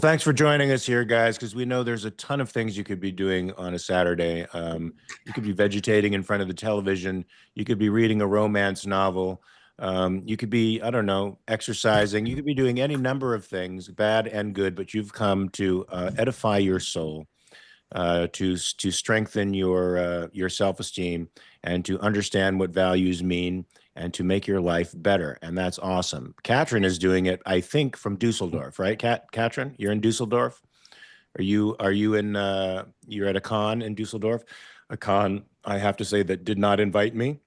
thanks for joining us here, guys, because we know there's a ton of things you could be doing on a Saturday. You could be vegetating in front of the television. You could be reading a romance novel. You could be, I don't know, exercising. You could be doing any number of things, bad and good, but you've come to edify your soul, to strengthen your self-esteem and to understand what values mean and to make your life better. And that's awesome. Katrin is doing it, I think, from Dusseldorf, right? Katrin, you're in Dusseldorf? Are you in you're at a con in Dusseldorf? A con, I have to say, that did not invite me,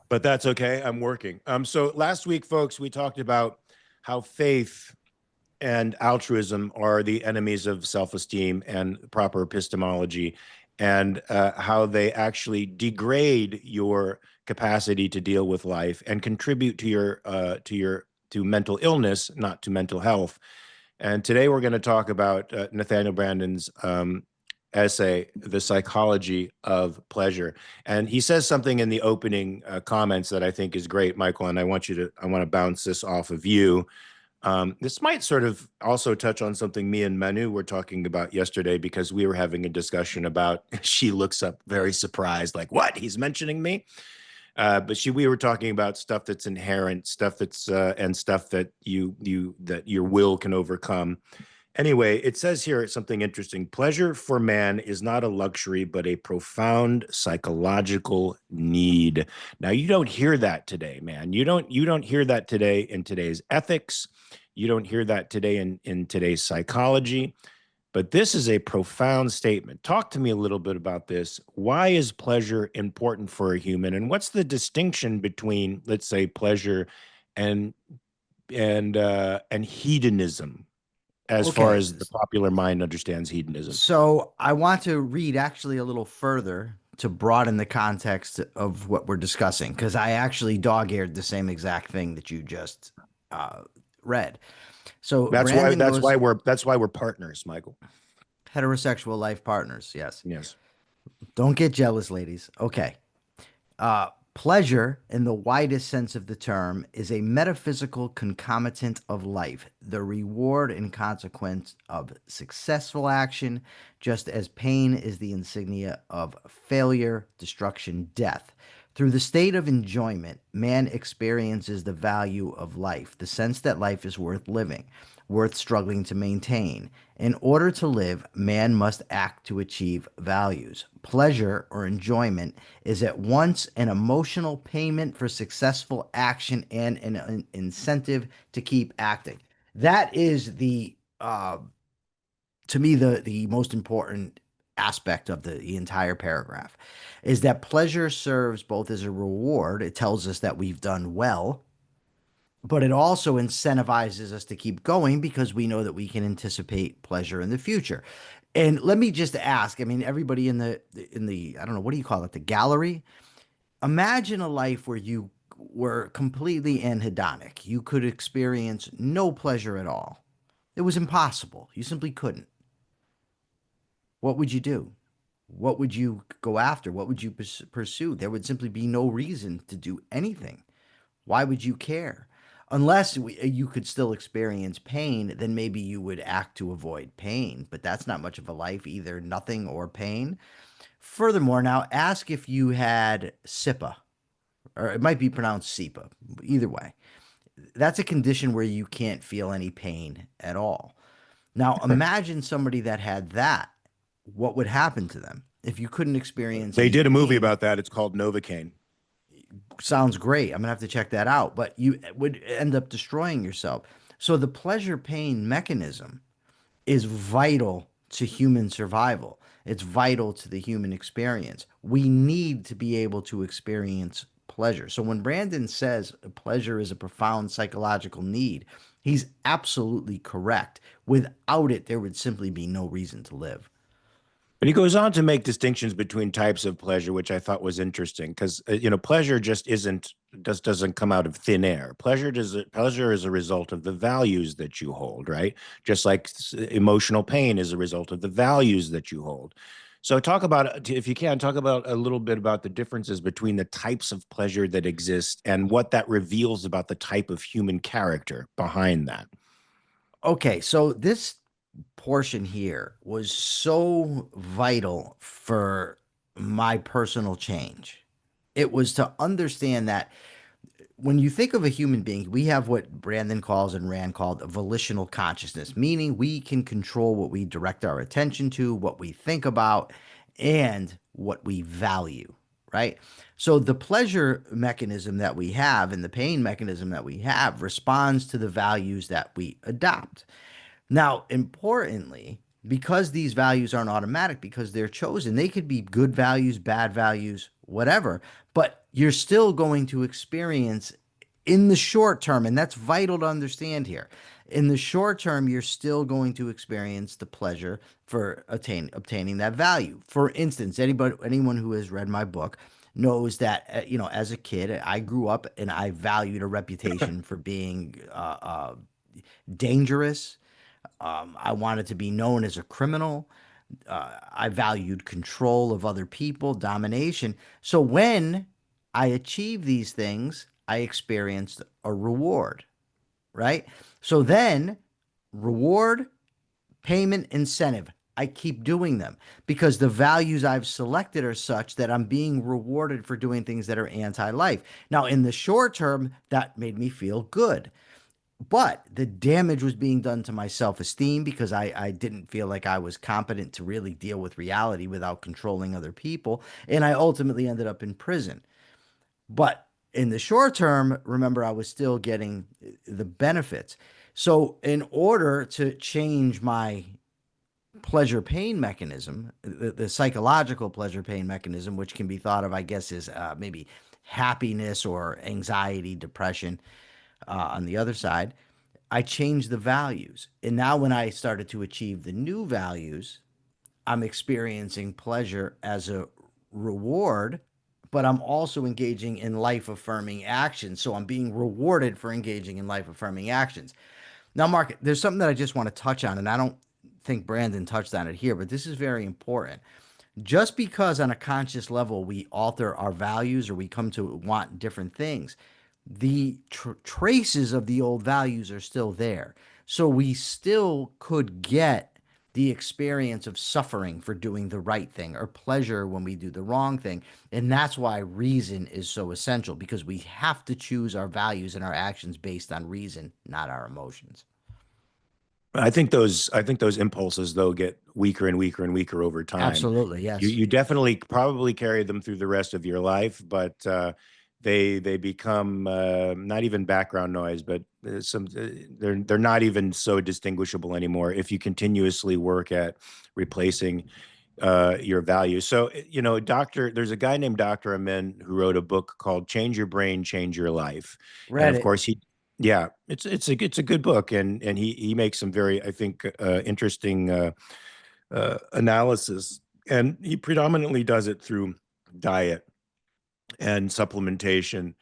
but that's okay. I'm working. So last week, folks, we talked about how faith and altruism are the enemies of self-esteem and proper epistemology, and how they actually degrade your capacity to deal with life and contribute to to mental illness, not to mental health. And today we're going to talk about Nathaniel Branden's essay, The Psychology of Pleasure. And he says something in the opening comments that I think is great, Michael, and I want to bounce this off of you. This might sort of also touch on something me and Manu were talking about yesterday, because we were having a discussion about, she looks up very surprised, like, what, he's mentioning me? But we were talking about stuff that's inherent, stuff that's and stuff that that your will can overcome. Anyway, it says here something interesting. Pleasure for man is not a luxury, but a profound psychological need. Now, you don't hear that today, man. You don't hear that today in today's ethics. You don't hear that today in today's psychology. But this is a profound statement. Talk to me a little bit about this. Why is pleasure important for a human? And what's the distinction between, let's say, pleasure and hedonism, as far as the popular mind understands hedonism? So I want to read actually a little further to broaden the context of what we're discussing, because I actually dog-eared the same exact thing that you just read. So that's why we're partners, Michael. Heterosexual life partners. Yes. Yes. Don't get jealous, ladies. Okay. Pleasure, in the widest sense of the term, is a metaphysical concomitant of life, the reward and consequence of successful action, just as pain is the insignia of failure, destruction, death. Through the state of enjoyment, man experiences the value of life, the sense that life is worth living, worth struggling to maintain. In order to live, man must act to achieve values. Pleasure or enjoyment is at once an emotional payment for successful action and an incentive to keep acting. That is to me, the most important aspect of the entire paragraph, is that pleasure serves both as a reward. It tells us that we've done well, but it also incentivizes us to keep going because we know that we can anticipate pleasure in the future. And let me just ask, I mean, everybody in the, I don't know, what do you call it? The gallery. Imagine a life where you were completely anhedonic. You could experience no pleasure at all. It was impossible. You simply couldn't. What would you do? What would you go after? What would you pursue? There would simply be no reason to do anything. Why would you care? Unless you could still experience pain, then maybe you would act to avoid pain. But that's not much of a life, either nothing or pain. Furthermore, now ask if you had CIPA, or it might be pronounced CIPA, either way. That's a condition where you can't feel any pain at all. Now, imagine somebody that had that. What would happen to them if you couldn't experience They any did a movie pain? about that. It's called Novocaine. Sounds great. I'm gonna have to check that out, but you would end up destroying yourself. So the pleasure pain mechanism is vital to human survival. It's vital to the human experience. We need to be able to experience pleasure. So when Branden says pleasure is a profound psychological need, he's absolutely correct. Without it, there would simply be no reason to live. But he goes on to make distinctions between types of pleasure, which I thought was interesting, because pleasure just doesn't come out of thin air. Pleasure is a result of the values that you hold, right? Just like emotional pain is a result of the values that you hold. So talk about, if you can, talk about a little bit about the differences between the types of pleasure that exist and what that reveals about the type of human character behind that. Okay, so this portion here was so vital for my personal change. It was to understand that when you think of a human being, we have what Brandon calls and Rand called a volitional consciousness, meaning we can control what we direct our attention to, what we think about, and what we value, right? So the pleasure mechanism that we have and the pain mechanism that we have responds to the values that we adopt. Now, importantly, because these values aren't automatic, because they're chosen, they could be good values, bad values, whatever, but you're still going to experience in the short term, and that's vital to understand here. In the short term, you're still going to experience the pleasure for obtaining that value. For instance, anyone who has read my book knows that as a kid, I grew up and I valued a reputation for being dangerous. I wanted to be known as a criminal. I valued control of other people, domination. So when I achieved these things, I experienced a reward, right? So then, reward, payment, incentive. I keep doing them because the values I've selected are such that I'm being rewarded for doing things that are anti life. Now, in the short term, that made me feel good. But the damage was being done to my self esteem because I didn't feel like I was competent to really deal with reality without controlling other people. And I ultimately ended up in prison. But in the short term, remember, I was still getting the benefits. So, in order to change my pleasure pain mechanism, the psychological pleasure pain mechanism, which can be thought of, I guess, as maybe happiness or anxiety, depression on the other side, I changed the values. And now when I started to achieve the new values, I'm experiencing pleasure as a reward, but I'm also engaging in life affirming actions. So I'm being rewarded for engaging in life affirming actions. Now, Mark, there's something that I just want to touch on, and I don't think Brandon touched on it here, but this is very important. Just because on a conscious level we alter our values or we come to want different things, the traces of the old values are still there. So we still could get the experience of suffering for doing the right thing or pleasure when we do the wrong thing. And that's why reason is so essential because we have to choose our values and our actions based on reason, not our emotions. I think those impulses though get weaker and weaker and weaker over time. Absolutely. You Yes. you definitely probably carry them through the rest of your life, but they become not even background noise, but they're not even so distinguishable anymore if you continuously work at replacing your values. So, there's a guy named Dr. Amen who wrote a book called Change Your Brain, Change Your Life. And Read of it. course, yeah, it's a good book. And he makes some very, I think, interesting analysis. And he predominantly does it through diet and supplementation.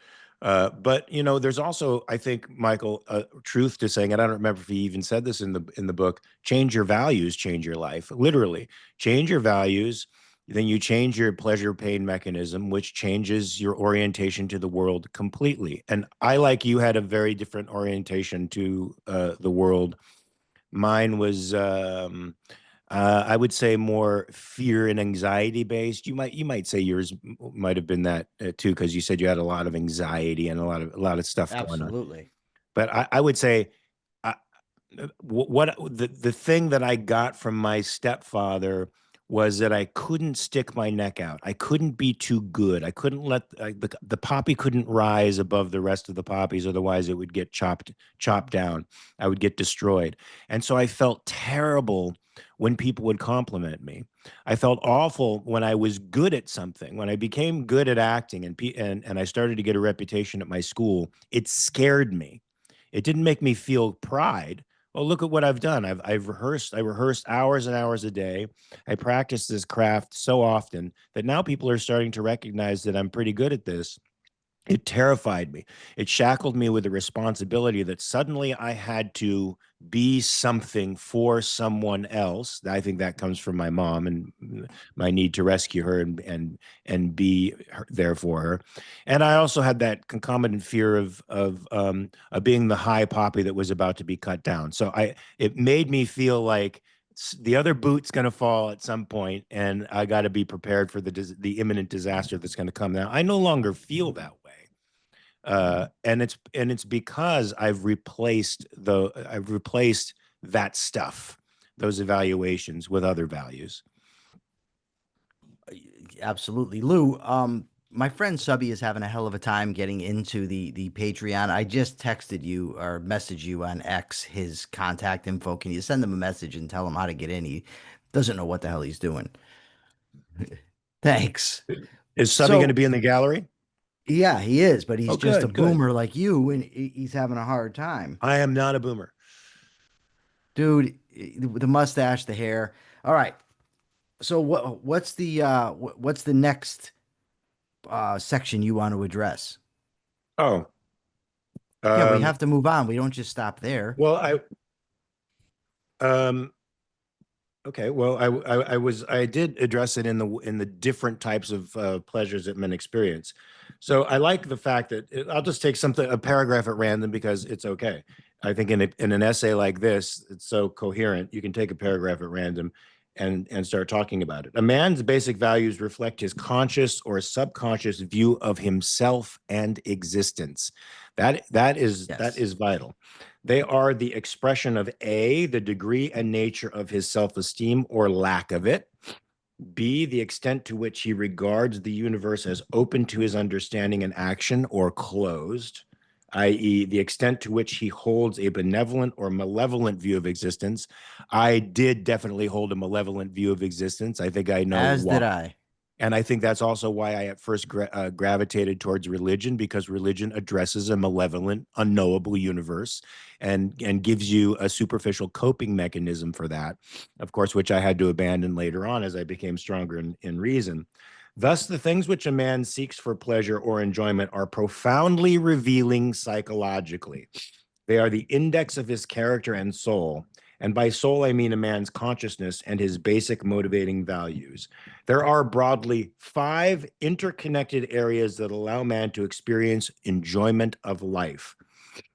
But there's also, I think, Michael, truth to saying, and I don't remember if he even said this in the book. Change your values, change your life. Literally, change your values, then you change your pleasure pain mechanism, which changes your orientation to the world completely. And I, like you, had a very different orientation to the world. Mine was I would say more fear and anxiety based. You might say yours might have been that too, because you said you had a lot of anxiety and a lot of stuff going on. Absolutely. But I would say uh, what the thing that I got from my stepfather was that I couldn't stick my neck out. I couldn't be too good. I couldn't the poppy couldn't rise above the rest of the poppies, otherwise it would get chopped down. I would get destroyed. And so I felt terrible when people would compliment me. I felt awful when I was good at something. When I became good at acting and I started to get a reputation at my school, it scared me. It didn't make me feel pride. Oh, look at what I've done. I rehearsed hours and hours a day. I practiced this craft so often that now people are starting to recognize that I'm pretty good at this. It terrified me. It shackled me with the responsibility that suddenly I had to be something for someone else. I think that comes from my mom and my need to rescue her and be there for her. And I also had that concomitant fear of being the high poppy that was about to be cut down. So it made me feel like the other boot's going to fall at some point, and I got to be prepared for the imminent disaster that's going to come. Now I no longer feel that way, and it's because I've replaced that stuff, those evaluations, with other values. Absolutely. Lou, my friend Subby is having a hell of a time getting into the Patreon. I just texted you or messaged you on X his contact info. Can you send him a message and tell him how to get in? He doesn't know what the hell he's doing. Thanks. Is Subby going to So, be in the gallery? yeah, he is, but he's Oh, just a good, good. boomer like you, and he's having a hard time. I am not a boomer. Dude, the mustache, the hair. All right. So what's the next section you want to address? Oh, Yeah, we um, have to move on. We don't just stop there. well, um, okay. Well, I did address it in the different types of pleasures that men experience. So I like the fact that I'll just take a paragraph at random because it's okay. I think in an essay like this, it's so coherent. You can take a paragraph at random and start talking about it. A man's basic values reflect his conscious or subconscious view of himself and existence. That Yes. is vital. They are the expression of A, the degree and nature of his self-esteem or lack of it; B, the extent to which he regards the universe as open to his understanding and action or closed, i.e., the extent to which he holds a benevolent or malevolent view of existence. I did definitely hold a malevolent view of existence. I think I know As why. did I. And I think that's also why I at first gravitated towards religion, because religion addresses a malevolent, unknowable universe and gives you a superficial coping mechanism for that, of course, which I had to abandon later on as I became stronger in reason. Thus, the things which a man seeks for pleasure or enjoyment are profoundly revealing psychologically. They are the index of his character and soul. And by soul, I mean a man's consciousness and his basic motivating values. There are broadly 5 interconnected areas that allow man to experience enjoyment of life.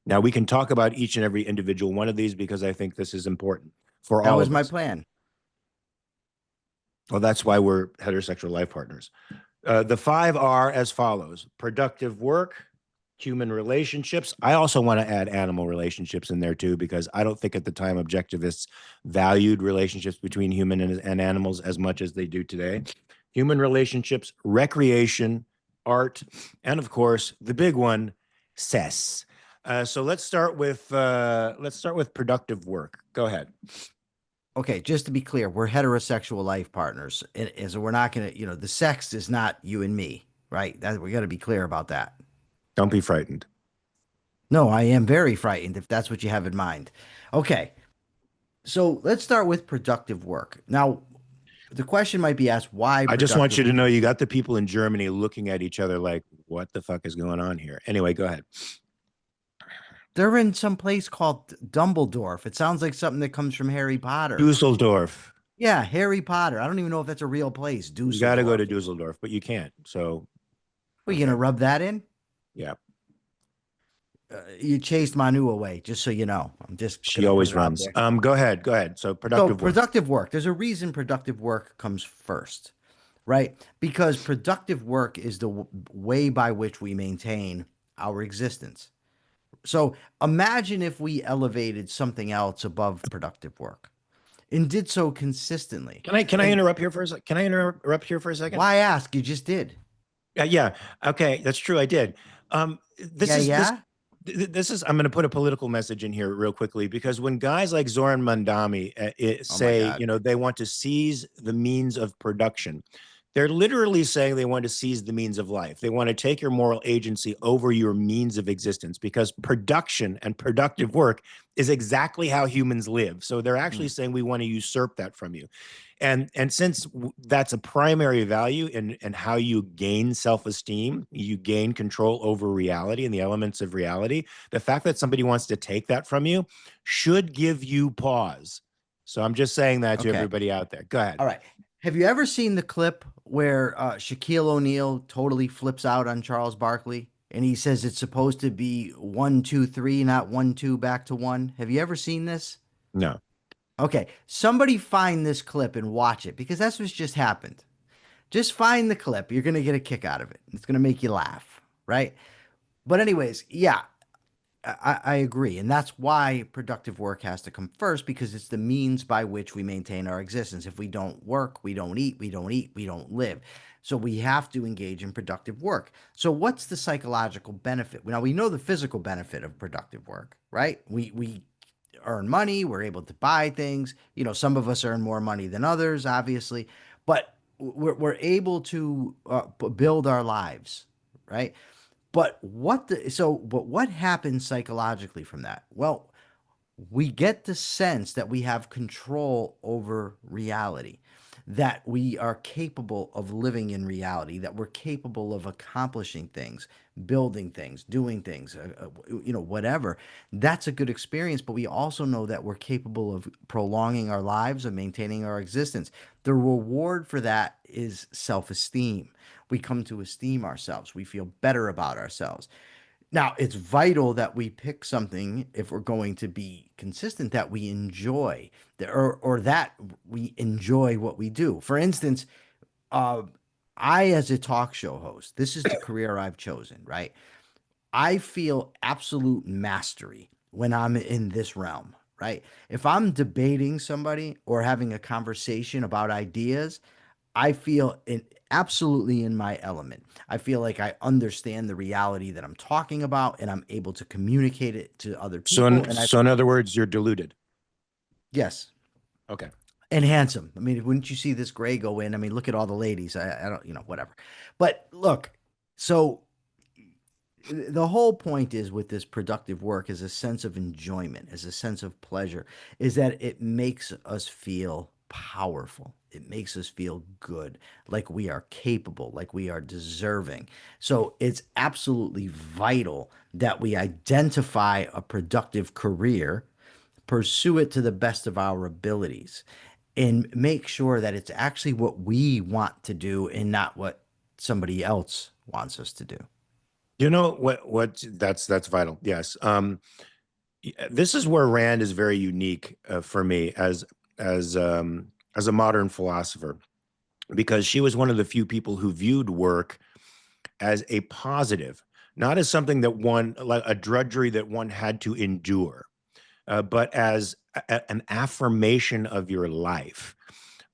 Now, we can talk about each and every individual one of these because I think this is important for That all was of my us. plan. Well, that's why we're heterosexual life partners. The 5 are as follows: productive work, human relationships. I also want to add animal relationships in there too, because I don't think at the time objectivists valued relationships between human and animals as much as they do today. Human relationships, recreation, art, and of course, the big one, cess. So let's start with productive work. Go ahead. Okay, just to be clear, we're heterosexual life partners. And so we're not gonna, the sex is not you and me, right? That we gotta be clear about that. Don't be frightened. No, I am very frightened if that's what you have in mind. Okay, so let's start with productive work. Now, the question might be asked, why I just want productive you to know work? you got the people in Germany looking at each other like, what the fuck is going on here? Anyway, go ahead. They're in some place called Dumbledore. It sounds like something that comes from Harry Potter. Dusseldorf. Yeah, Harry Potter. I don't even know if that's a real place. You got to go to Dusseldorf. Dusseldorf, but you can't. So, Are you okay. gonna rub that in? Yeah. You chased Manu away, just so you know. I'm just She gonna put always it out runs. there. Go ahead. Go ahead. So, So productive work. productive work. There's a reason productive work comes first, right? Because productive work is the way by which we maintain our existence. So imagine if we elevated something else above productive work and did so consistently. Can I And interrupt here for a second? Can I interrupt here for a second? why ask? You just did. Yeah. Okay. That's true. I did. This Yeah, is this yeah. this is I'm going to put a political message in here real quickly, because when guys like Zoran Mandami Oh my say, God. they want to seize the means of production, They're literally saying they want to seize the means of life. They want to take your moral agency over your means of existence, because production and productive work is exactly how humans live. So they're actually saying we want to usurp that from you. And since that's a primary value in how you gain self-esteem, you gain control over reality and the elements of reality, the fact that somebody wants to take that from you should give you pause. So I'm just saying that to Okay. everybody out there. Go ahead. All right. Have you ever seen the clip where Shaquille O'Neal totally flips out on Charles Barkley and he says it's supposed to be 1, 2, 3, not 1, 2, back to one? Have you ever seen this? No. Okay. Somebody find this clip and watch it because that's what's just happened. Just find the clip. You're going to get a kick out of it. It's going to make you laugh, right? But, anyways, yeah, I agree. And that's why productive work has to come first because it's the means by which we maintain our existence. If we don't work, we don't eat, we don't eat, we don't live. So we have to engage in productive work. So what's the psychological benefit? Now we know the physical benefit of productive work, right? We earn money, we're able to buy things. You know, some of us earn more money than others, obviously, but we're able to build our lives, right? But what happens psychologically from that? Well, we get the sense that we have control over reality, that we are capable of living in reality, that we're capable of accomplishing things, building things, doing things, whatever. That's a good experience, but we also know that we're capable of prolonging our lives, of maintaining our existence. The reward for that is self-esteem. We come to esteem ourselves. We feel better about ourselves. Now, it's vital that we pick something if we're going to be consistent that we enjoy, or that we enjoy what we do. For instance, uh, I, as a talk show host, this is the career I've chosen, right? I feel absolute mastery when I'm in this realm, right? If I'm debating somebody or having a conversation about ideas, I feel absolutely in my element. I feel like I understand the reality that I'm talking about and I'm able to communicate it to other So people. And I, so in other words, you're deluded. yes, Okay. and handsome. I mean, wouldn't you see this gray go in? I mean, look at all the ladies. I don't, whatever. But look, so the whole point is with this productive work is a sense of enjoyment, is a sense of pleasure, is that it makes us feel powerful. It makes us feel good, like we are capable, like we are deserving. So it's absolutely vital that we identify a productive career, pursue it to the best of our abilities, and make sure that it's actually what we want to do and not what somebody else wants us to do. You know what that's vital. Yes. This is where Rand is very unique for me as as a modern philosopher, because she was one of the few people who viewed work as a positive, not as something that one, like a drudgery that one had to endure, but as an affirmation of your life.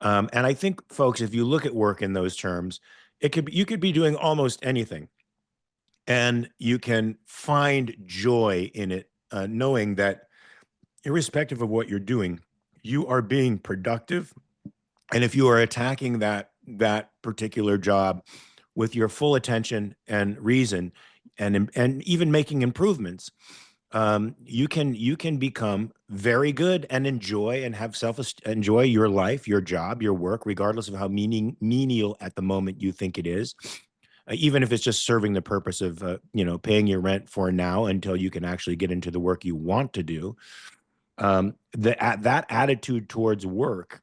And I think, folks, if you look at work in those terms, you could be doing almost anything, and you can find joy in it, knowing that irrespective of what you're doing, you are being productive. And if you are attacking that particular job with your full attention and reason, and even making improvements, you can become very good and enjoy and have enjoy your life, your job, your work, regardless of how menial at the moment you think it is. Even if it's just serving the purpose of paying your rent for now until you can actually get into the work you want to do. That attitude towards work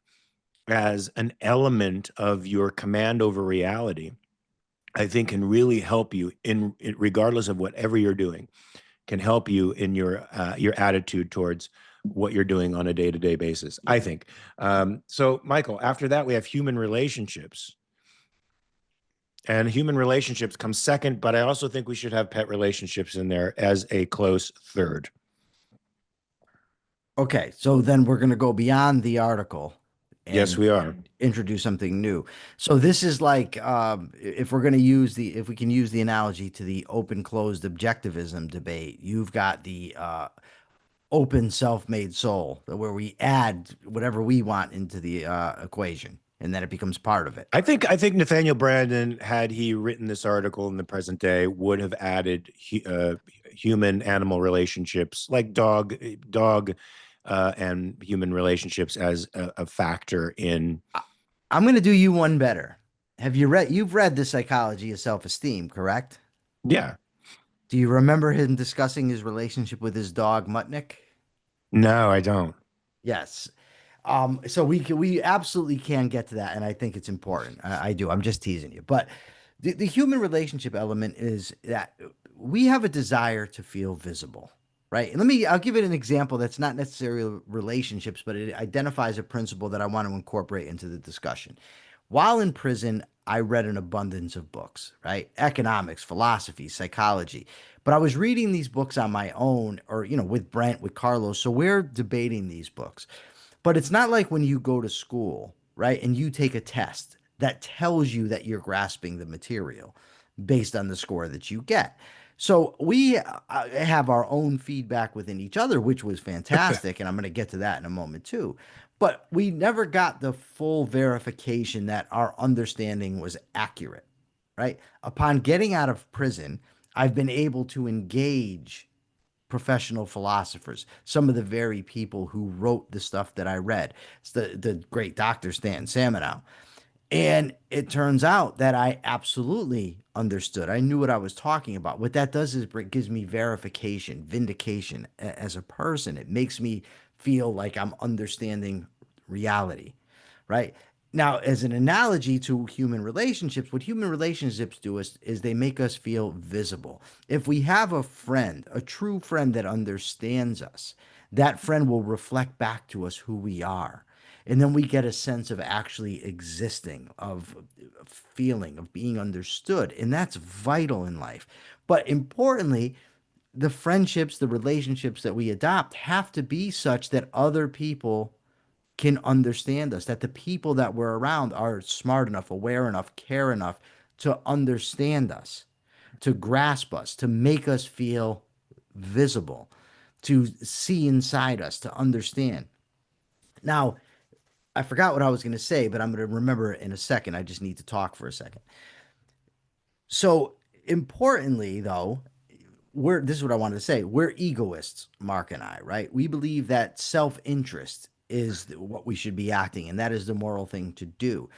as an element of your command over reality, I think, can really help you regardless of whatever you're doing, can help you in your attitude towards what you're doing on a day-to-day basis, I think. So, Michael, after that, we have human relationships. And human relationships come second, but I also think we should have pet relationships in there as a close third. Okay, so then we're going to go beyond the article Yes, and we are. introduce something new. So this is like if we're going to use if we can use the analogy to the open closed objectivism debate, you've got the open self-made soul where we add whatever we want into the equation. and then it becomes part of it. I think Nathaniel Branden, had he written this article in the present day, would have added human animal relationships like dog and human relationships as a factor in. I'm going to do you one better. You've read The Psychology of Self-Esteem, correct? Yeah. Do you remember him discussing his relationship with his dog, Mutnik? No, I don't. Yes. So we absolutely can get to that, and I think it's important. I do. I'm just teasing you. But the human relationship element is that we have a desire to feel visible, right? And I'll give it an example that's not necessarily relationships, but it identifies a principle that I want to incorporate into the discussion. While in prison, I read an abundance of books, right? Economics, philosophy, psychology. But I was reading these books on my own or, with Brent, with Carlos. So we're debating these books. But it's not like when you go to school, right? And you take a test that tells you that you're grasping the material based on the score that you get. So we have our own feedback within each other, which was fantastic. And I'm going to get to that in a moment too. But we never got the full verification that our understanding was accurate, right? Upon getting out of prison, I've been able to engage professional philosophers, some of the very people who wrote the stuff that I read. It's the great Dr. Stan Samanow. And it turns out that I absolutely understood. I knew what I was talking about. What that does is it gives me verification, vindication as a person. It makes me feel like I'm understanding reality, right? Now, as an analogy to human relationships, what human relationships do is they make us feel visible. If we have a friend, a true friend that understands us, that friend will reflect back to us who we are. And then we get a sense of actually existing, of feeling, of being understood. And that's vital in life. But importantly, the friendships, the relationships that we adopt have to be such that other people can understand us, that the people that we're around are smart enough, aware enough, care enough to understand us, to grasp us, to make us feel visible, to see inside us, to understand. Now, I forgot what I was going to say, but I'm going to remember it in a second. I just need to talk for a second. So, importantly, though, this is what I wanted to say. We're egoists, Mark and I, right? We believe that self-interest is what we should be acting, and that is the moral thing to do.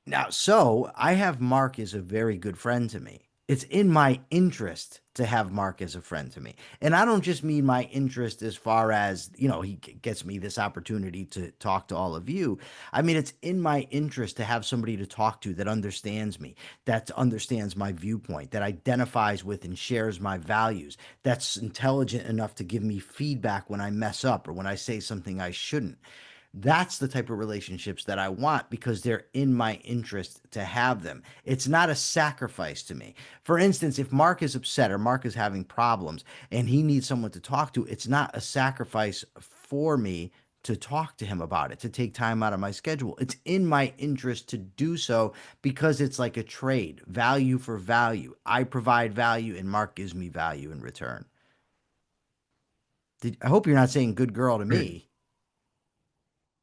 Now, so I have Mark as a very good friend to me. It's in my interest to have Mark as a friend to me. And I don't just mean my interest as far as, he gets me this opportunity to talk to all of you. I mean, it's in my interest to have somebody to talk to that understands me, that understands my viewpoint, that identifies with and shares my values, that's intelligent enough to give me feedback when I mess up or when I say something I shouldn't. That's the type of relationships that I want because they're in my interest to have them. It's not a sacrifice to me. For instance, if Mark is upset or Mark is having problems and he needs someone to talk to, it's not a sacrifice for me to talk to him about it, to take time out of my schedule. It's in my interest to do so because it's like a trade, value for value. I provide value and Mark gives me value in return. I hope you're not saying good girl to me.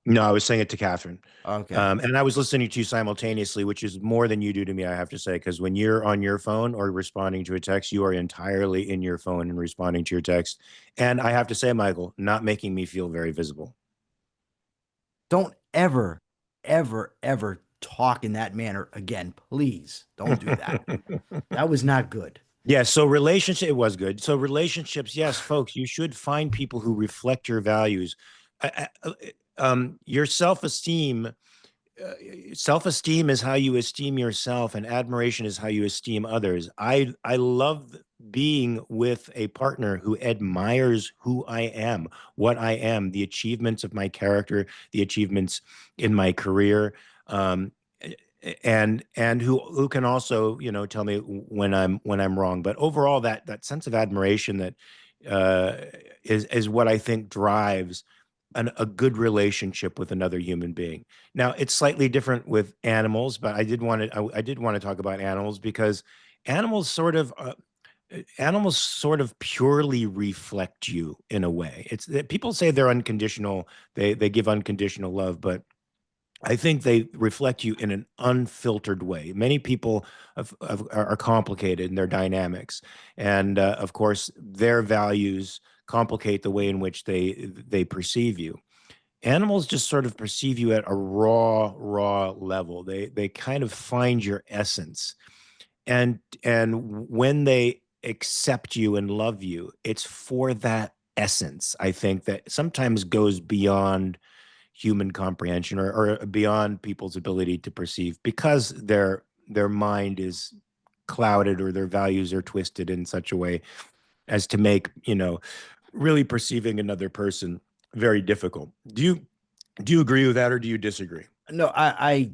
No, I was saying it to Catherine. Okay. And I was listening to you simultaneously, which is more than you do to me, I have to say, because when you're on your phone or responding to a text, you are entirely in your phone and responding to your text. And I have to say, Michael, not making me feel very visible. Don't ever, ever, ever talk in that manner again. Please don't do that. That was not good. Yeah, so it was good. So relationships, yes, folks, you should find people who reflect your values. Your self-esteem is how you esteem yourself, and admiration is how you esteem others. I love being with a partner who admires who I am, what I am, the achievements of my character, the achievements in my career, and who can also, tell me when I'm wrong. But overall, that sense of admiration that uh, is what I think drives a good relationship with another human being. Now, it's slightly different with animals, but I did want to talk about animals because animals sort of animals sort of purely reflect you in a way. It's that people say they're unconditional, they give unconditional love, but I think they reflect you in an unfiltered way. Many people are complicated in their dynamics, and of course, their values complicate the way in which they perceive you. Animals just sort of perceive you at a raw level. They kind of find your essence, and when they accept you and love you, it's for that essence. I think that sometimes goes beyond human comprehension, or beyond people's ability to perceive, because their mind is clouded, or their values are twisted in such a way as to make, really perceiving another person very difficult. Do you agree with that, or do you disagree? No, I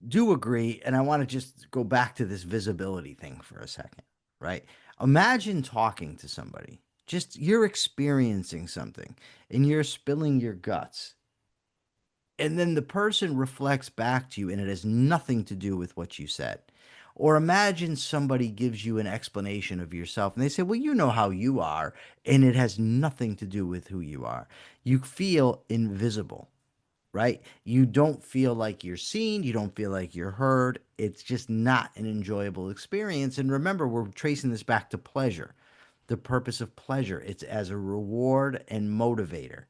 do agree. And I want to just go back to this visibility thing for a second, right? Imagine talking to somebody, just you're experiencing something and you're spilling your guts. And then the person reflects back to you and it has nothing to do with what you said. Or imagine somebody gives you an explanation of yourself and they say, well, you know how you are, and it has nothing to do with who you are. You feel invisible, right? You don't feel like you're seen. You don't feel like you're heard. It's just not an enjoyable experience. And remember, we're tracing this back to pleasure, the purpose of pleasure. It's as a reward and motivator,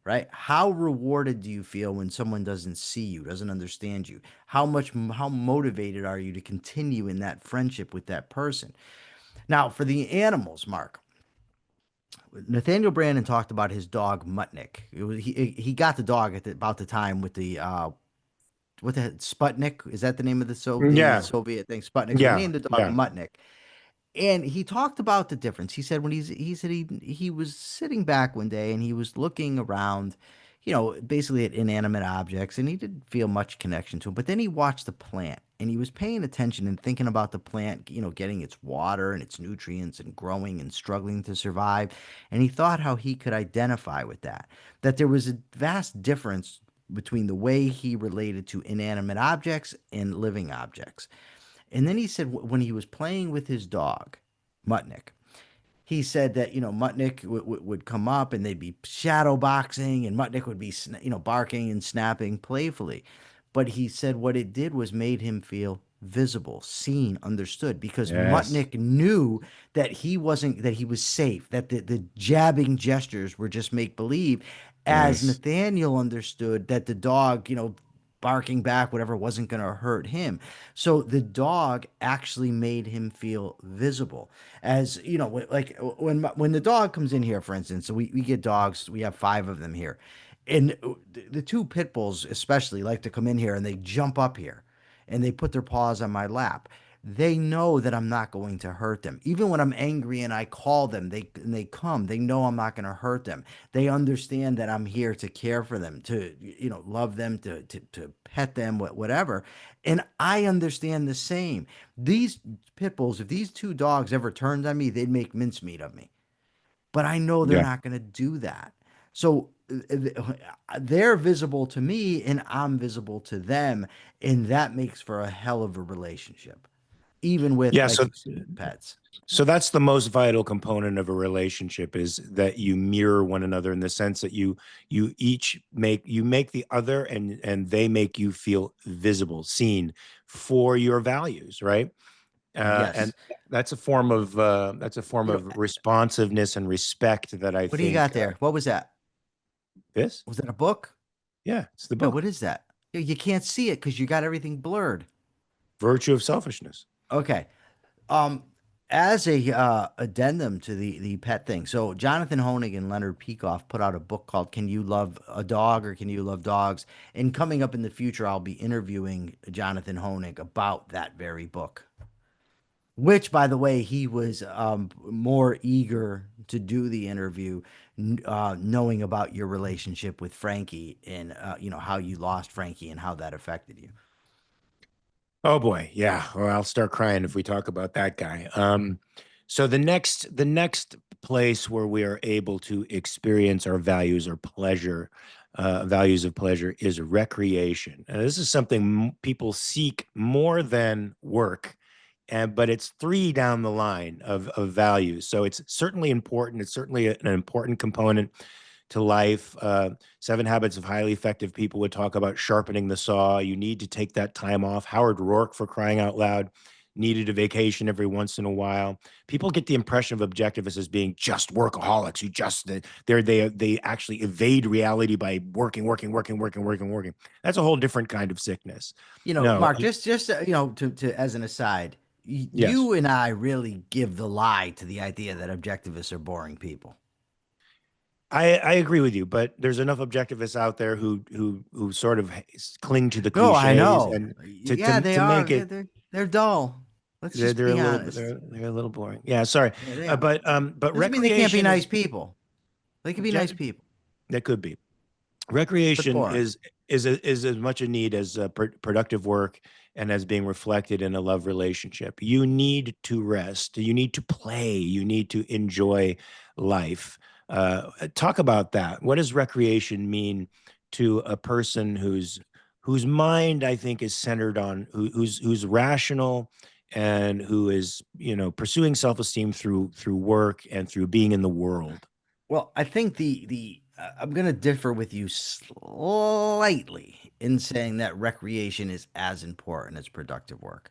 right? How rewarded do you feel when someone doesn't see you, doesn't understand you? How motivated are you to continue in that friendship with that person? Now, for the animals, Mark, Nathaniel Branden talked about his dog Mutnik. He got the dog at about the time with the what the Sputnik, is that the name of the Yeah, Soviet thing, Sputnik? So he yeah, named the dog yeah. Mutnik. And he talked about the difference. He said he said he was sitting back one day and he was looking around, basically at inanimate objects, and he didn't feel much connection to them. But then he watched the plant and he was paying attention and thinking about the plant, getting its water and its nutrients and growing and struggling to survive. And he thought how he could identify with that, that there was a vast difference between the way he related to inanimate objects and living objects. And then he said when he was playing with his dog, Mutnik, he said that Mutnik would come up and they'd be shadow boxing, and Mutnik would be barking and snapping playfully. But he said what it did was made him feel visible, seen, understood, because Yes, Mutnik knew that he was safe, that the jabbing gestures were just make believe, as yes. Nathaniel understood that the dog, barking back whatever wasn't going to hurt him. So the dog actually made him feel visible. As like when the dog comes in here, for instance, so we get dogs, we have 5 of them here, and the two pit bulls especially like to come in here and they jump up here and they put their paws on my lap. They know that I'm not going to hurt them. Even when I'm angry and I call them, they come. They know I'm not going to hurt them. They understand that I'm here to care for them, to love them, to pet them, whatever. And I understand the same. These pit bulls, if these two dogs ever turned on me, they'd make mincemeat of me. But I know they're Yeah. not going to do that. So they're visible to me and I'm visible to them. And that makes for a hell of a relationship, even with, Yeah, like so you said, pets. so that's the most vital component of a relationship, is that you mirror one another, in the sense that you each make the other, and they make you feel visible, seen for your values, right? And Yes. that's a form You know, of responsiveness and respect that I what do you got think there? What was that? this. Was that a book? Yeah, it's the No, what book, is that? You can't see it because you got everything blurred. Virtue of Selfishness. Okay. Um, as a addendum to the pet thing, so Jonathan Hoenig and Leonard Peikoff put out a book called "Can You Love a Dog or Can You Love Dogs?" And coming up in the future, I'll be interviewing Jonathan Hoenig about that very book. Which, by the way, he was more eager to do the interview, knowing about your relationship with Frankie and how you lost Frankie and how that affected you. Oh boy, yeah. Well, I'll start crying if we talk about that guy. So the next place where we are able to experience our values or pleasure, values of pleasure, is recreation. And this is something people seek more than work, and but it's three down the line of values. So it's certainly important. It's certainly an important component. to life. 7 Habits of Highly Effective People would talk about sharpening the saw. You need to take that time off. Howard Rourke, for crying out loud, needed a vacation every once in a while. People get the impression of objectivists as being just workaholics who just they actually evade reality by working. That's a whole different kind of sickness. No, Mark, just to as an aside, yes. you and I really give the lie to the idea that objectivists are boring people. I agree with you, but there's enough objectivists out there who sort of cling to the No, I cliches know. and to Yeah, to they to are. make it They're dull. Let's just they're a be little honest. they're a little boring. Yeah, sorry. Yeah, they are. But Doesn't mean they can't be recreation is nice people. They can be nice objective. people, That could be. but Recreation boring. is as much a need as productive work and as being reflected in a love relationship. You need to rest. You need to play. You need to enjoy life. Talk about that. What does recreation mean to a person whose mind, I think, is centered on who's rational and who is pursuing self-esteem through work and through being in the world? Well, I think the I'm going to differ with you slightly in saying that recreation is as important as productive work.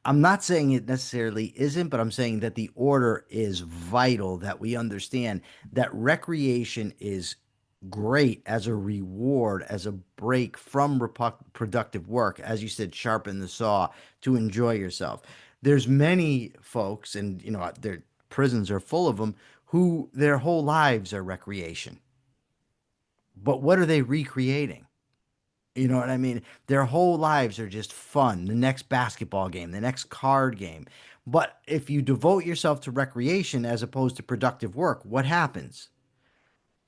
I'm not saying it necessarily isn't, but I'm saying that the order is vital, that we understand that recreation is great as a reward, as a break from productive work. As you said, sharpen the saw to enjoy yourself. There's many folks, and their prisons are full of them, who their whole lives are recreation. But what are they recreating? You know what I mean? Their whole lives are just fun. The next basketball game, the next card game. But if you devote yourself to recreation as opposed to productive work, what happens?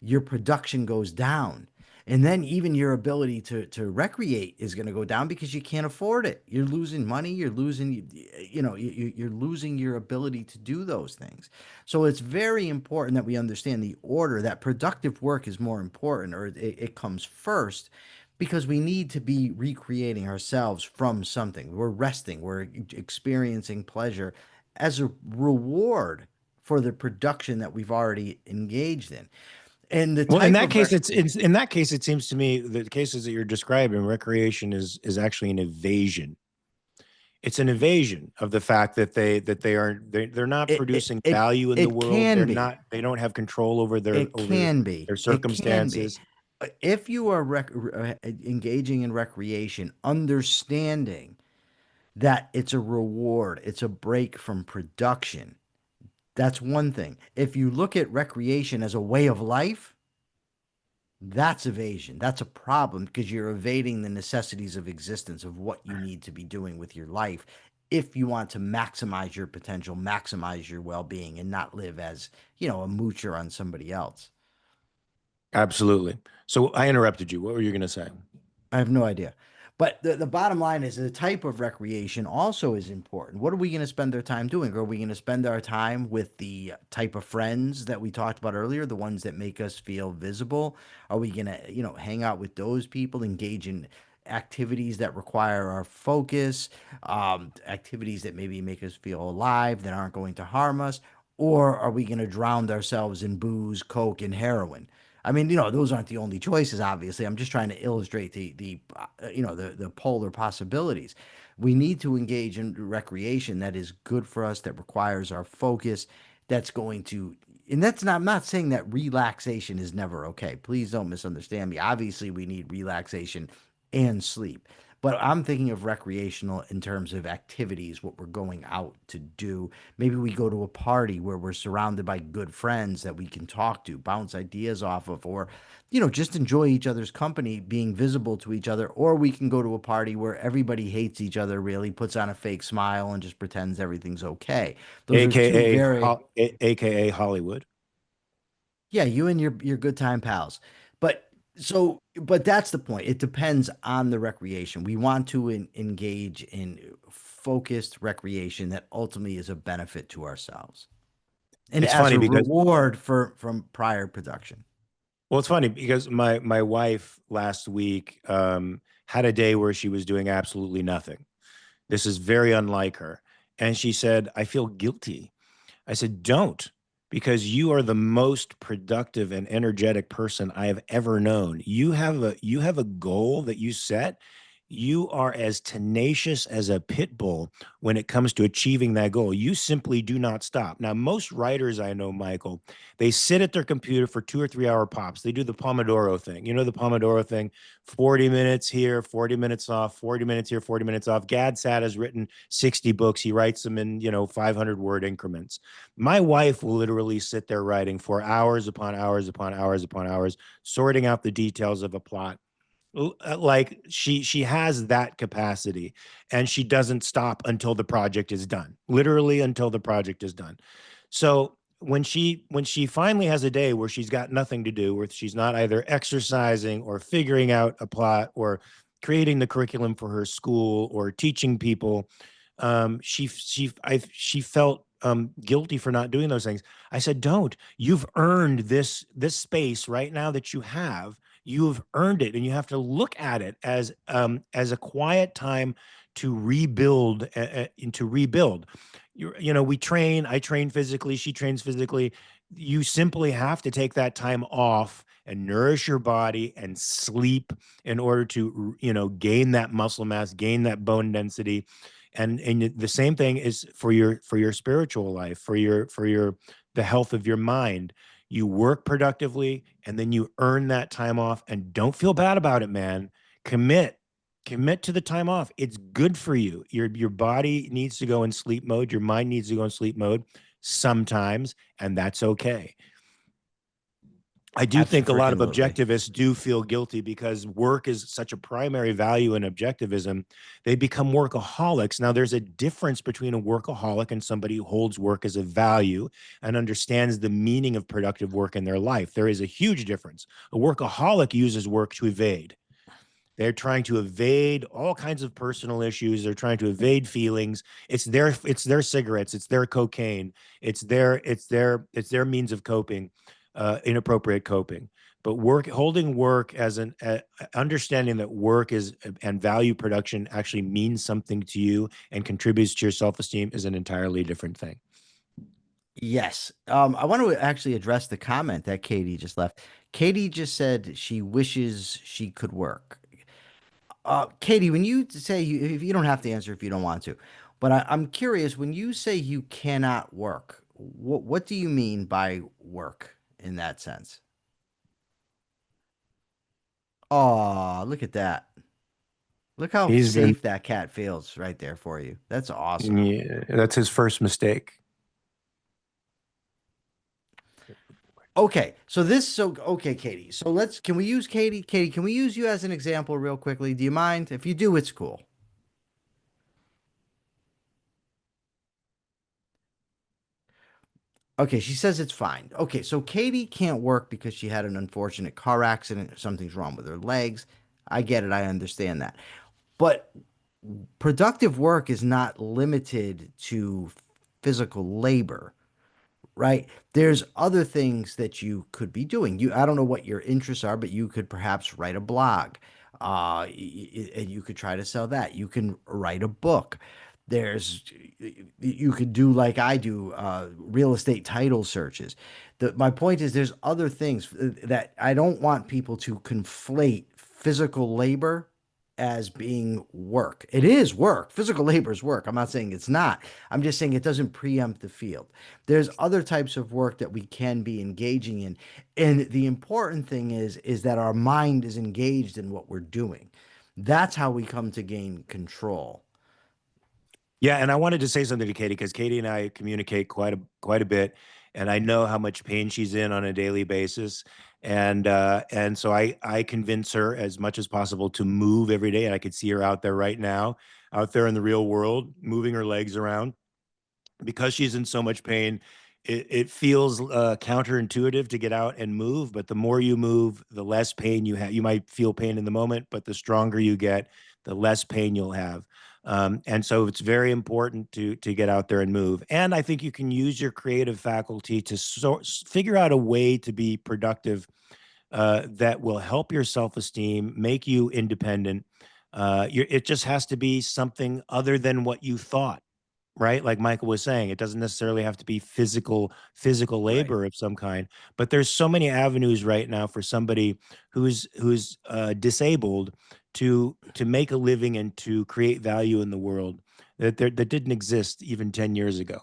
Your production goes down. And then even your ability to recreate is going to go down because you can't afford it. You're losing money. You're losing, you're losing your ability to do those things. So it's very important that we understand the order, that productive work is more important, or it comes first, because we need to be recreating ourselves from something. We're resting, we're experiencing pleasure as a reward for the production that we've already engaged in. And the Well, in type that of case, in that case, it seems to me the cases that you're describing, recreation is actually an evasion. It's an evasion of the fact that they're not it it producing it, value in the it world. can be. They don't have control over It can be. their It can be. circumstances. If you are engaging in recreation, understanding that it's a reward, it's a break from production. That's one thing. If you look at recreation as a way of life, that's evasion. That's a problem because you're evading the necessities of existence, of what you need to be doing with your life if you want to maximize your potential, maximize your well-being, and not live as, a moocher on somebody else. Absolutely. So I interrupted you. What were you going to say? I have no idea. But the bottom line is the type of recreation also is important. What are we going to spend our time doing? Are we going to spend our time with the type of friends that we talked about earlier, the ones that make us feel visible? Are we going to, hang out with those people, engage in activities that require our focus, activities that maybe make us feel alive, that aren't going to harm us? Or are we going to drown ourselves in booze, coke, and heroin? I mean, those aren't the only choices, obviously. I'm just trying to illustrate the polar possibilities. We need to engage in recreation that is good for us, that requires our focus, that's going to, and that's not, I'm not saying that relaxation is never okay. Please don't misunderstand me. Obviously, we need relaxation and sleep. But I'm thinking of recreational in terms of activities, what we're going out to do. Maybe we go to a party where we're surrounded by good friends that we can talk to, bounce ideas off of, or, just enjoy each other's company, being visible to each other. Or we can go to a party where everybody hates each other, really puts on a fake smile and just pretends everything's okay. Those are two very, AKA Hollywood. yeah, you and your good time pals. But but that's the point. It depends on the recreation. We want to engage in focused recreation that ultimately is a benefit to ourselves and It's as funny a because reward for from prior production. Well, it's funny because my wife last week had a day where she was doing absolutely nothing. This is very unlike her. And she said, I feel guilty. I said, don't. because you are the most productive and energetic person I have ever known. You have a goal that you set. You are as tenacious as a pit bull when it comes to achieving that goal. You simply do not stop. Now, most writers I know, Michael, they sit at their computer for 2 or 3 hour pops. They do the Pomodoro thing. You know the Pomodoro thing, 40 minutes here, 40 minutes off, 40 minutes here, 40 minutes off. Gad Saad has written 60 books. He writes them in, 500 word increments. My wife will literally sit there writing for hours upon hours upon hours upon hours, sorting out the details of a plot. Like she has that capacity, and she doesn't stop until the project is done. Literally until the project is done. So when she finally has a day where she's got nothing to do, where she's not either exercising or figuring out a plot or creating the curriculum for her school or teaching people, she felt guilty for not doing those things. I said, "Don't. You've earned this space right now that you have. You've earned it, and you have to look at it as a quiet time to rebuild and to rebuild. We train. I train physically. She trains physically. You simply have to take that time off and nourish your body and sleep in order to gain that muscle mass, gain that bone density, and the same thing is for your spiritual life, for your the health of your mind. You work productively, and then you earn that time off, and don't feel bad about it, man. Commit to the time off. It's good for you. Your body needs to go in sleep mode, your mind needs to go in sleep mode sometimes, and that's okay. I do think a lot of Absolutely. objectivists do feel guilty because work is such a primary value in objectivism. They become workaholics. Now, there's a difference between a workaholic and somebody who holds work as a value and understands the meaning of productive work in their life. There is a huge difference. A workaholic uses work to evade. They're trying to evade all kinds of personal issues. They're trying to evade feelings. It's their cigarettes. It's their cocaine. It's their means of coping, inappropriate coping. But holding work as an understanding that work is and value production actually means something to you and contributes to your self-esteem is an entirely different thing. Yes. I want to actually address the comment that Katie just left. Katie just said she wishes she could work. Katie, when you say if you don't have to answer if you don't want to, but I'm curious, when you say you cannot work, what do you mean by work in that sense? Oh, look at that. Look how He's been, safe that cat feels right there for you. That's awesome. yeah, that's his first mistake. Okay, okay, Katie. So can we use Katie? Katie, can we use you as an example real quickly? Do you mind? If you do, it's cool. Okay, she says it's fine. Okay, so Katie can't work because she had an unfortunate car accident. Something's wrong with her legs. I get it. I understand that. But productive work is not limited to physical labor, right? There's other things that you could be doing. I don't know what your interests are, but you could perhaps write a blog. And you could try to sell that. You can write a book. There's, you could do like I do, real estate title searches. My point is, there's other things that I don't want people to conflate physical labor as being work. It is work. Physical labor is work. I'm not saying it's not. I'm just saying it doesn't preempt the field. There's other types of work that we can be engaging in. And the important thing is that our mind is engaged in what we're doing. That's how we come to gain control. Yeah, and I wanted to say something to Katie because Katie and I communicate quite a bit, and I know how much pain she's in on a daily basis, and so I convince her as much as possible to move every day. And I could see her out there right now, out there in the real world, moving her legs around because she's in so much pain. It feels counterintuitive to get out and move, but the more you move, the less pain you have. You might feel pain in the moment, but the stronger you get, the less pain you'll have. And so it's very important to get out there and move. And I think you can use your creative faculty to figure out a way to be productive that will help your self-esteem, make you independent. It just has to be something other than what you thought. right? Like Michael was saying, it doesn't necessarily have to be physical Right. labor of some kind, but there's so many avenues right now for somebody who's disabled to make a living and to create value in the world that didn't exist even 10 years ago.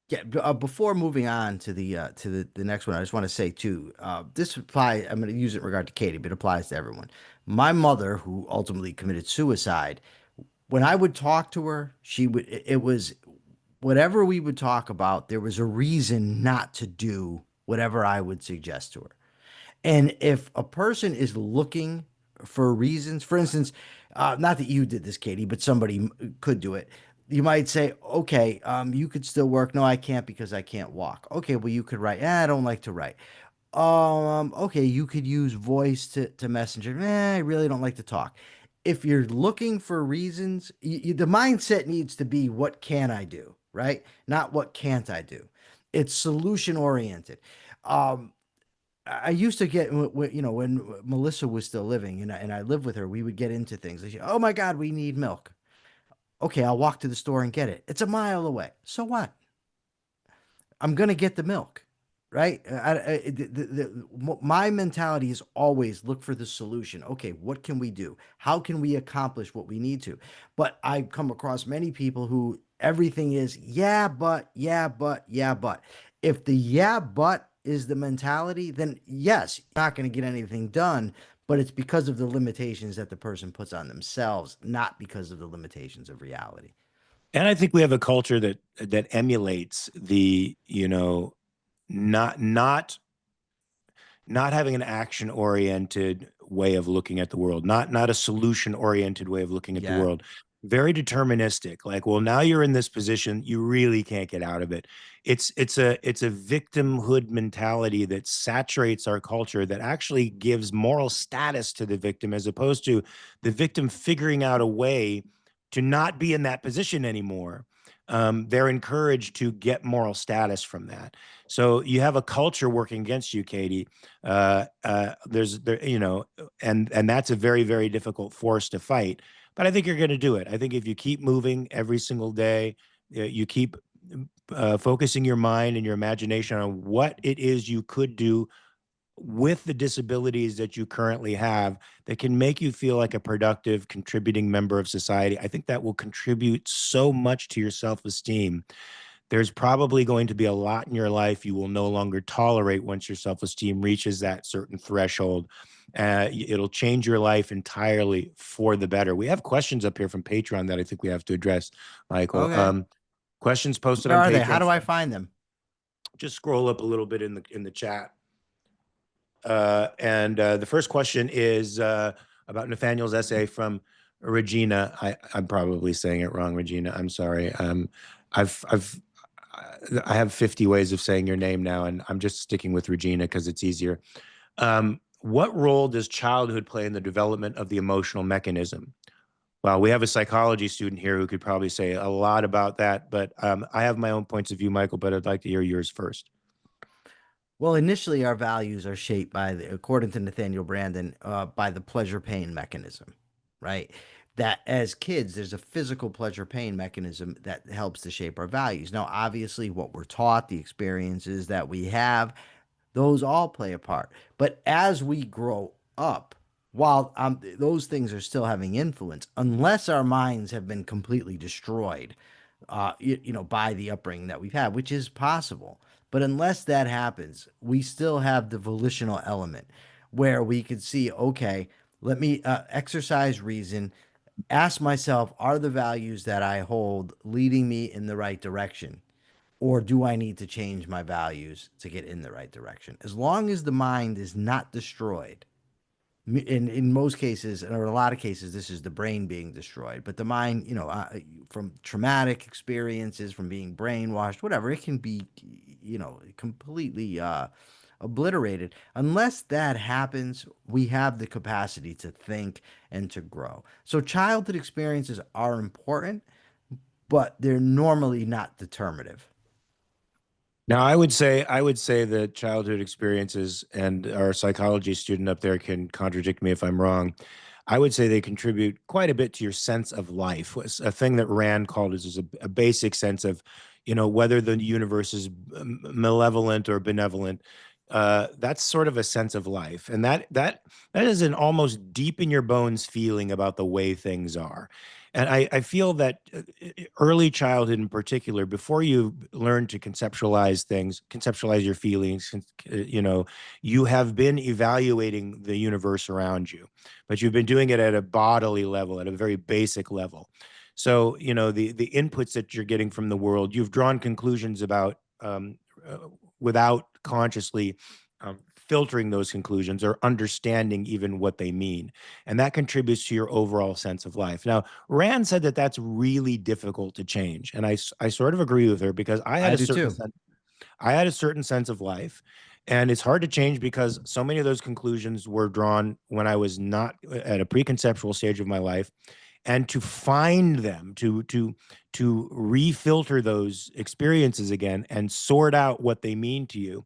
Yeah, before moving on to the next one, I just want to say too, this applies. I'm going to use it in regard to Katie, but it applies to everyone. My mother, who ultimately committed suicide, when I would talk to her, she would. It was whatever we would talk about. There was a reason not to do whatever I would suggest to her. And if a person is looking for reasons, for instance, not that you did this, Katie, but somebody could do it. You might say, okay, you could still work. No, I can't because I can't walk. Okay, well, you could write. I don't like to write. Okay, you could use voice to messenger. I really don't like to talk. If you're looking for reasons, the mindset needs to be, what can I do, right? Not what can't I do. It's solution oriented. Um, I used to get, when Melissa was still living and I lived with her, we would get into things. Like, oh my God, we need milk. Okay, I'll walk to the store and get it. It's a mile away. So what? I'm going to get the milk, right? My mentality is always look for the solution. Okay, what can we do? How can we accomplish what we need to? But I've come across many people who everything is, yeah, but, yeah, but, yeah, but. If the yeah, but is the mentality, then yes, you're not going to get anything done. But it's because of the limitations that the person puts on themselves, not because of the limitations of reality. And I think we have a culture that emulates the, not not having an action oriented way of looking at the world, not a solution oriented way of looking at the Yeah. world. Very deterministic. Like, well, now you're in this position, you really can't get out of it. It's a victimhood mentality that saturates our culture, that actually gives moral status to the victim, as opposed to the victim figuring out a way to not be in that position anymore. They're encouraged to get moral status from that. So you have a culture working against you, Katie. There's there, and that's a very, very difficult force to fight. But I think you're going to do it. I think if you keep moving every single day, you keep focusing your mind and your imagination on what it is you could do with the disabilities that you currently have that can make you feel like a productive, contributing member of society. I think that will contribute so much to your self-esteem. There's probably going to be a lot in your life you will no longer tolerate once your self-esteem reaches that certain threshold. It'll change your life entirely for the better. We have questions up here from Patreon that I think we have to address, Michael. Okay. Questions posted Where on are they? How Patreon. do I find them? Just scroll up a little bit in the chat. And the first question is about Nathaniel's essay from Regina. I'm probably saying it wrong, Regina. I'm sorry. I've I have 50 ways of saying your name now, and I'm just sticking with Regina because it's easier. What role does childhood play in the development of the emotional mechanism? Well, we have a psychology student here who could probably say a lot about that, but I have my own points of view, Michael, but I'd like to hear yours first. Well, initially, our values are shaped by, according to Nathaniel Branden, by the pleasure pain mechanism, right? That as kids, there's a physical pleasure pain mechanism that helps to shape our values. Now, obviously, what we're taught, the experiences that we have, those all play a part. But as we grow up, while those things are still having influence, unless our minds have been completely destroyed, by the upbringing that we've had, which is possible. But unless that happens, we still have the volitional element where we could see, okay, let me exercise reason, ask myself, are the values that I hold leading me in the right direction? Or do I need to change my values to get in the right direction? As long as the mind is not destroyed, in most cases, or in a lot of cases, this is the brain being destroyed. But the mind, from traumatic experiences, from being brainwashed, whatever, it can be, completely obliterated. Unless that happens, we have the capacity to think and to grow. So childhood experiences are important, but they're normally not determinative. Now, I would say that childhood experiences, and our psychology student up there can contradict me if I'm wrong. I would say they contribute quite a bit to your sense of life. Was a thing that Rand called is a basic sense of, whether the universe is malevolent or benevolent. That's sort of a sense of life, and that is an almost deep in your bones feeling about the way things are. And I feel that early childhood in particular, before you learn to conceptualize things, conceptualize your feelings, you have been evaluating the universe around you, but you've been doing it at a bodily level, at a very basic level. So, the inputs that you're getting from the world, you've drawn conclusions about without consciously filtering those conclusions or understanding even what they mean. And that contributes to your overall sense of life. Now, Rand said that that's really difficult to change. And I sort of agree with her, because I do too. I had a certain sense of life, and it's hard to change because so many of those conclusions were drawn when I was not at a preconceptual stage of my life. And to find them, to refilter those experiences again and sort out what they mean to you,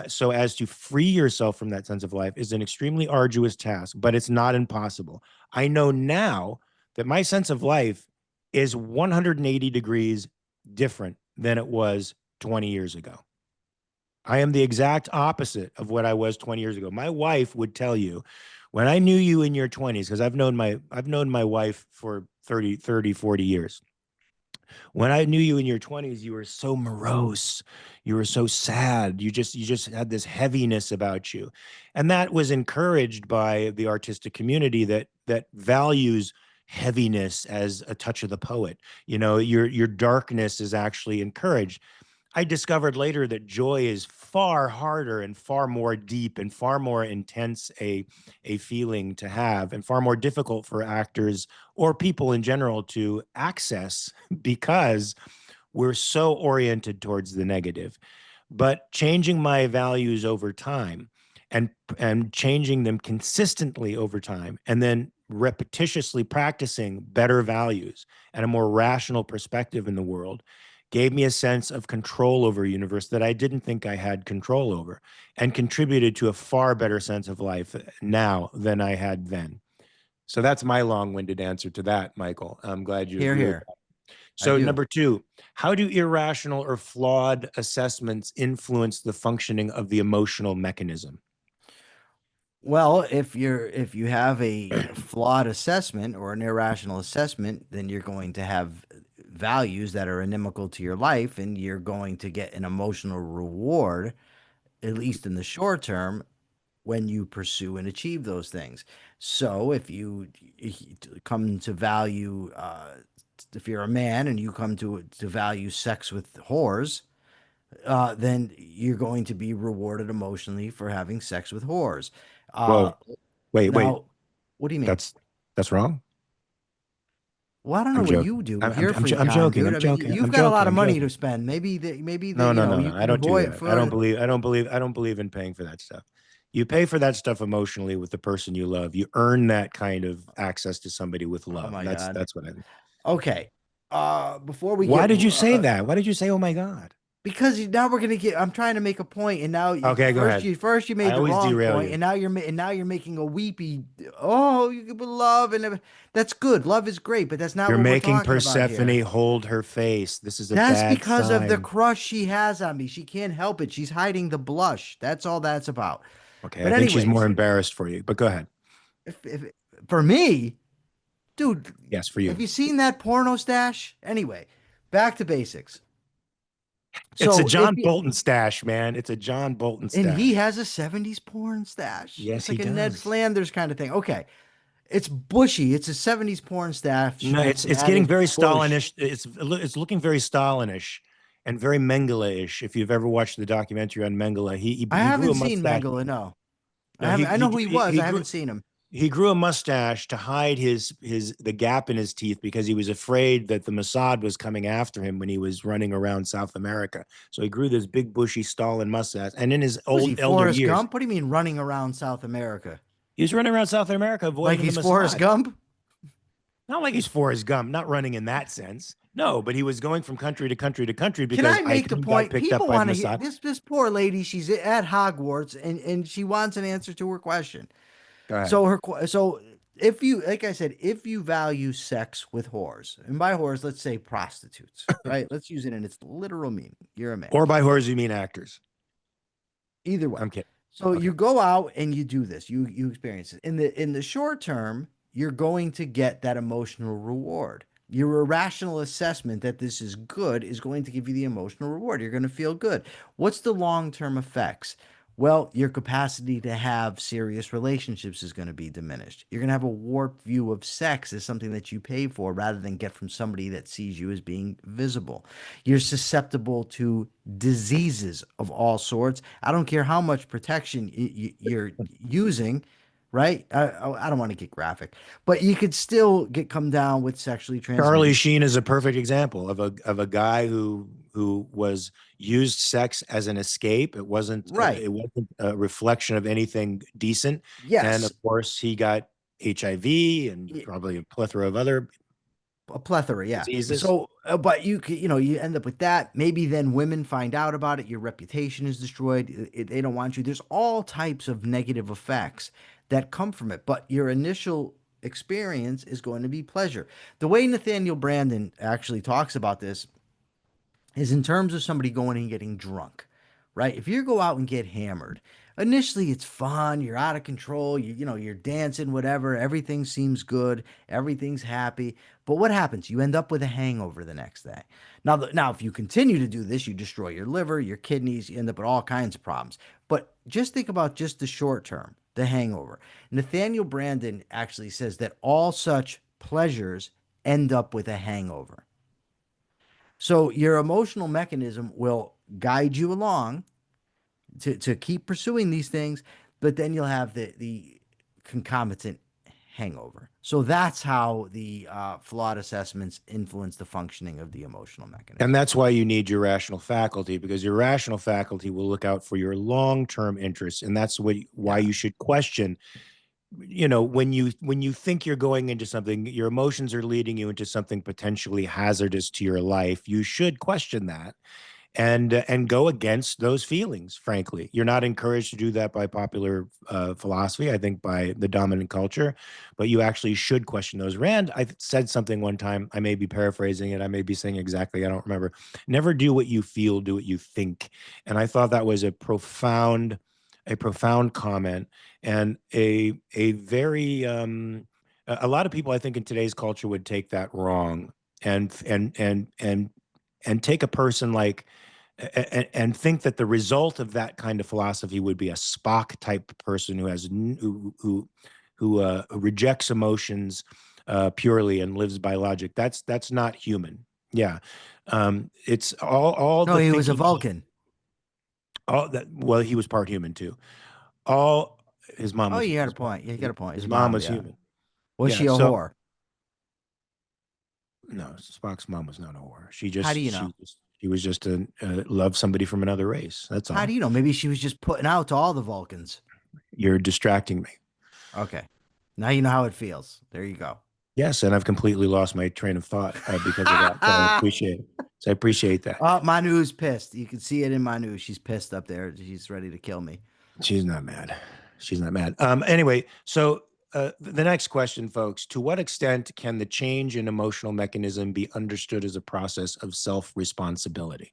so as to free yourself from that sense of life, is an extremely arduous task, but it's not impossible. I know now that my sense of life is 180 degrees different than it was 20 years ago. I am the exact opposite of what I was 20 years ago. My wife would tell you, when I knew you in your 20s, because I've known my wife for 40 years. When I knew you in your 20s, you were so morose. You were so sad. You just had this heaviness about you. And that was encouraged by the artistic community that values heaviness as a touch of the poet. Your darkness is actually encouraged. I discovered later that joy is far harder and far more deep and far more intense a feeling to have, and far more difficult for actors or people in general to access, because we're so oriented towards the negative. But changing my values over time, and changing them consistently over time, and then repetitiously practicing better values and a more rational perspective in the world, gave me a sense of control over a universe that I didn't think I had control over, and contributed to a far better sense of life now than I had then. So that's my long-winded answer to that, Michael. I'm glad you Here, agree with here. that. I So do. number two, how do irrational or flawed assessments influence the functioning of the emotional mechanism? Well, if you have a flawed assessment or an irrational assessment, then you're going to have values that are inimical to your life, and you're going to get an emotional reward, at least in the short term, when you pursue and achieve those things. So if you come to value, if you're a man and you come to value sex with whores, then you're going to be rewarded emotionally for having sex with whores. Uh, Whoa, wait, Now, what do you mean? that's that's wrong. Well, I don't know I'm what joking. you do I'm with I'm your I'm, free I'm time, joking. dude. I'm I mean, joking. you've I'm got a joking. lot of I'm money to joking. spend. Maybe No, no, no, you no. I can don't do avoid that. I don't for. believe. I don't believe. I don't believe in paying for that stuff. You pay for that stuff emotionally with the person you love. You earn that kind of access to somebody with Oh love. my That's God. that's what I think. Okay. Before we Why get did you say that? Why did you say, "Oh my God"? because now we're gonna get. I'm trying to make a point, and now Okay, go ahead. first you I made the always wrong derail point, you. and now you're making a weepy. Oh, you give love that's good. Love is great, but that's not You're what we're making talking about Persephone here. hold her face. This is a That's bad because of the sign. crush she has on me. She can't help it. She's hiding the blush. That's all that's about. Okay, But I think she's more anyways, embarrassed for you. But go ahead. if for me, dude, Yes, for have you. you seen that porno stash? Anyway, back to basics. It's a So if John you Bolton stash, man. It's a John Bolton and he stash. has a 70s porn stash. Yes, It's he like a Ned does. Flanders kind of thing. Okay. It's bushy. It's a 70s porn stash No, with it's some it's getting added very bush. Stalinish. It's looking very Stalinish and very Mengele-ish. If you've ever watched the documentary on Mengele, I he grew haven't a seen mustache. Mengele, no. I No, haven't I know who he was. he I grew haven't seen him. he grew a mustache to hide his the gap in his teeth, because he was afraid that the Mossad was coming after him when he was running around South America. So he grew this big bushy Stalin mustache. And in his Was he old elder Forrest years, Gump? What do you mean running around South America? he was running around South America Like avoiding the he's Forrest Mossad. Gump? Not like he's Forrest Gump, not running in that sense. No, but he was going from country to country to country Can because I I make a he got point? picked up People by the want to hear Mossad. this poor lady, she's at Hogwarts and she wants an answer to her question. Go ahead. So If you, like I said, if you value sex with whores, and by whores, let's say prostitutes, right? Let's use it in its literal meaning. You're a man. Or by whores, you mean actors? Either way. I'm kidding. So Okay. you go out and you do this. You experience it. In the short term, you're going to get that emotional reward. Your irrational assessment that this is good is going to give you the emotional reward. You're going to feel good. What's the long-term effects? Well, your capacity to have serious relationships is going to be diminished. You're going to have a warped view of sex as something that you pay for rather than get from somebody that sees you as being visible. You're susceptible to diseases of all sorts. I don't care how much protection you're using, right? I don't want to get graphic, but you could still get come down with sexually Charlie transmitted. Sheen is a perfect example of a guy who was used sex as an escape. Right. It wasn't a reflection of anything decent, and of Yes. course he got HIV and Y- probably a plethora of other A plethora, yeah. diseases. So, but you end up with that. Maybe then women find out about it. Your reputation is destroyed. They don't want you. There's all types of negative effects that come from it. But your initial experience is going to be pleasure. The way Nathaniel Branden actually talks about this is in terms of somebody going and getting drunk, right? If you go out and get hammered, initially it's fun, you're out of control, you're dancing, whatever, everything seems good, everything's happy. But what happens? You end up with a hangover the next day. Now, if you continue to do this, you destroy your liver, your kidneys, you end up with all kinds of problems. But just think about just the short term, the hangover. Nathaniel Branden actually says that all such pleasures end up with a hangover. So your emotional mechanism will guide you along to keep pursuing these things, but then you'll have the concomitant hangover. So that's how the flawed assessments influence the functioning of the emotional And mechanism. that's why you need your rational faculty, because your rational faculty will look out for your long-term interests. And that's why Yeah. you should question, when you think you're going into something, your emotions are leading you into something potentially hazardous to your life. You should question that and go against those feelings. Frankly, you're not encouraged to do that by popular philosophy, I think, by the dominant culture, but you actually should question those. Rand, I said something one time, I may be paraphrasing it, I may be saying exactly, I don't remember. Never do what you feel, do what you think. And I thought that was a profound comment, and a very a lot of people, I think, in today's culture would take that wrong, and take a person like, and think that the result of that kind of philosophy would be a Spock type person who has who rejects emotions purely and lives by logic. That's not human. Yeah, it's all No, the he was a thinking. Vulcan. All that. Well, he was part human too. All his mom Oh, was you got a his mom, point. You got a point. his His mom mom, was yeah. human. Was Yeah. she a So whore? no, Spock's mom was not a whore. She How do just you she know? was she was just a love somebody from another race. That's How do all. you know? Maybe she was just putting out to all the Vulcans. You're distracting me. Okay. Now you know how it feels. There you go. Yes, and I've completely lost my train of thought because of that. So I appreciate it. So I appreciate that. Manu's pissed. You can see it in Manu. She's pissed up there. She's ready to kill me. She's not mad. She's not mad. Anyway, so the next question, folks: to what extent can the change in emotional mechanism be understood as a process of self-responsibility?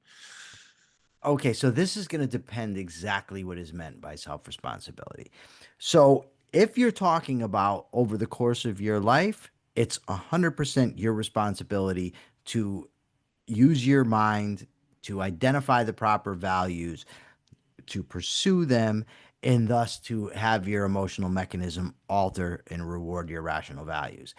Okay, so this is going to depend exactly what is meant by self-responsibility. So if you're talking about over the course of your life, it's 100% your responsibility to use your mind to identify the proper values, to pursue them, and thus to have your emotional mechanism alter and reward your rational values.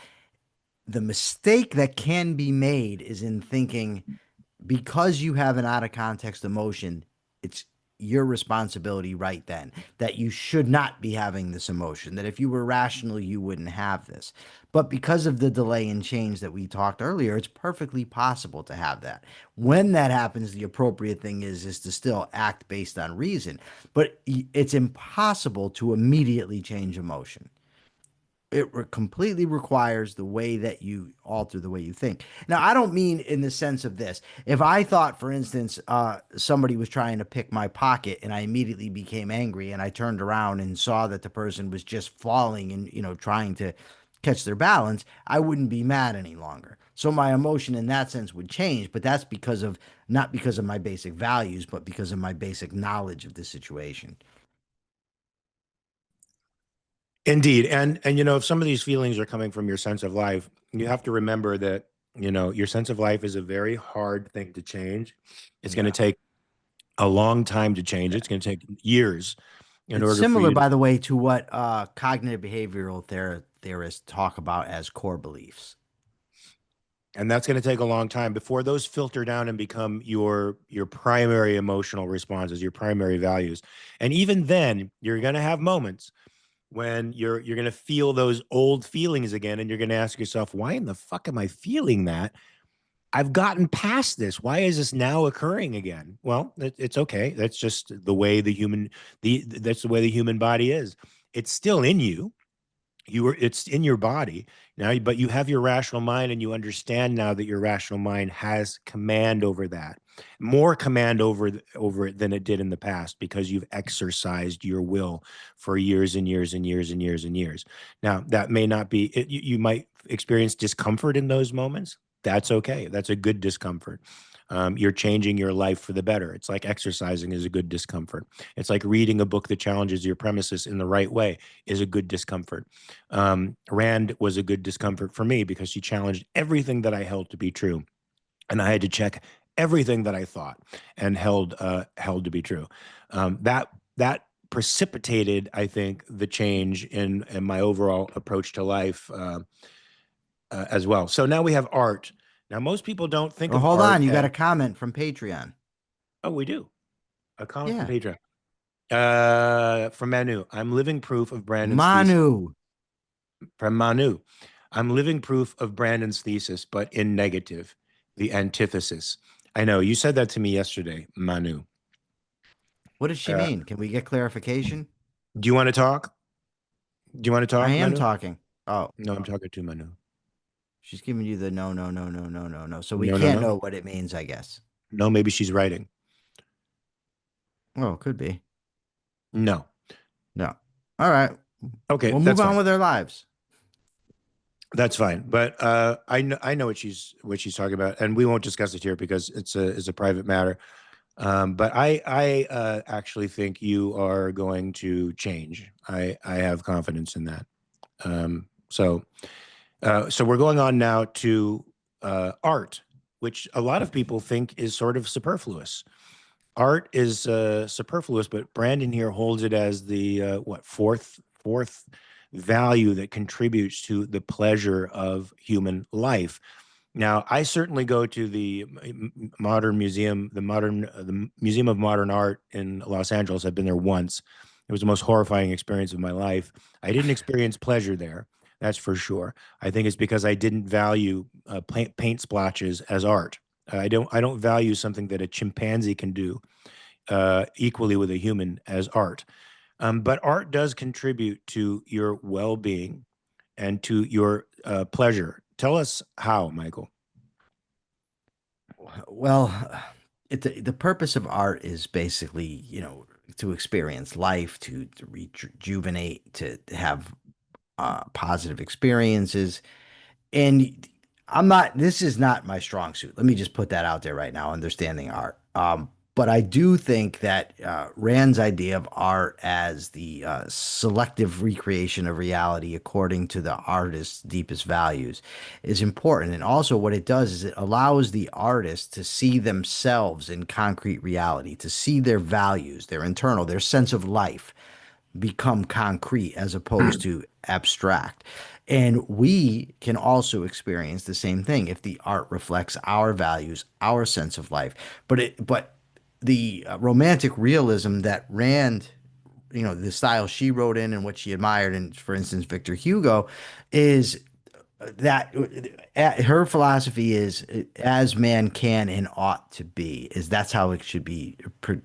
The mistake that can be made is in thinking because you have an out of context emotion, it's your responsibility right then that you should not be having this emotion, that if you were rational, you wouldn't have this. But because of the delay and change that we talked earlier, it's perfectly possible to have that. When that happens, the appropriate thing is to still act based on reason, but it's impossible to immediately change emotion. Completely requires the way that you alter the way you think. Now, I don't mean in the sense of this. If I thought, for instance, somebody was trying to pick my pocket and I immediately became angry and I turned around and saw that the person was just falling and, trying to catch their balance, I wouldn't be mad any longer. So my emotion in that sense would change, but that's because of not because of my basic values, but because of my basic knowledge of the situation. Indeed. And you know, if some of these feelings are coming from your sense of life, you have to remember that, you know, your sense of life is a very hard thing to change. It's going to Yeah. take a long time to change. It's going to take years in It's order for similar, you to, by the way, to what cognitive behavioral theorists talk about as core beliefs. and that's going to take a long time before those filter down and become your primary emotional responses, your primary values. And even then, you're going to have moments when you're going to feel those old feelings again, and you're going to ask yourself, why in the fuck am I feeling that? I've gotten past this. Why is this now occurring again? Well, it's okay. That's just the way that's the way the human body is. It's still in you. It's in your body now, but you have your rational mind, and you understand now that your rational mind has command over that, more command over it than it did in the past, because you've exercised your will for years and years and years and years and years. Now, that may not be it, you might experience discomfort in those moments. That's okay. That's a good discomfort. You're changing your life for the better. It's like exercising is a good discomfort. It's like reading a book that challenges your premises in the right way is a good discomfort. Rand was a good discomfort for me because she challenged everything that I held to be true, and I had to check everything that I thought and held to be true. That precipitated, I think, the change in my overall approach to life as well. So now we have art. Now most people don't think Or of hold art on, you got as, a comment from Patreon. oh, we do a comment from Yeah. Pedro. From Manu. I'm living proof of Brandon's thesis. Manu. From Manu. I'm living proof of Brandon's thesis, but in negative, the antithesis. I know you said that to me yesterday, Manu. What does she Uh, mean? Can we get clarification? do you want to talk? Do you want to I talk, am Manu? talking. Oh, No, I'm talking to Manu. she's giving you the no, no, no, no, no, no, no. So we No, no, can't no. know what it means, I guess. No, maybe she's writing. Oh, could be. No. No. All right. Okay, We'll move that's on fine. with our lives. That's fine. But I know what she's talking about, and we won't discuss it here because it's a private matter. But I actually think you are going to change. I have confidence in that. So we're going on now to art, which a lot of people think is sort of superfluous. Art is superfluous, but Brandon here holds it as the what fourth value that contributes to the pleasure of human life. Now, I certainly go to the modern museum, the Museum of Modern Art in Los Angeles. I've been there once. It was the most horrifying experience of my life. I didn't experience pleasure there, that's for sure. I think it's because I didn't value paint splotches as art. I don't value something that a chimpanzee can do equally with a human as art. But art does contribute to your well-being and to your pleasure. Tell us how, Michael. Well, the purpose of art is basically, to experience life, to rejuvenate, to have positive experiences. And this is not my strong suit. Let me just put that out there right now, understanding art. But I do think that Rand's idea of art as the selective recreation of reality according to the artist's deepest values is important. And also, what it does is it allows the artist to see themselves in concrete reality, to see their values, their internal, their sense of life become concrete as opposed to abstract. And we can also experience the same thing if the art reflects our values, our sense of life. But the romantic realism that Rand, the style she wrote in and what she admired, and for instance, Victor Hugo, is that her philosophy is as man can and ought to be, is that's how it should be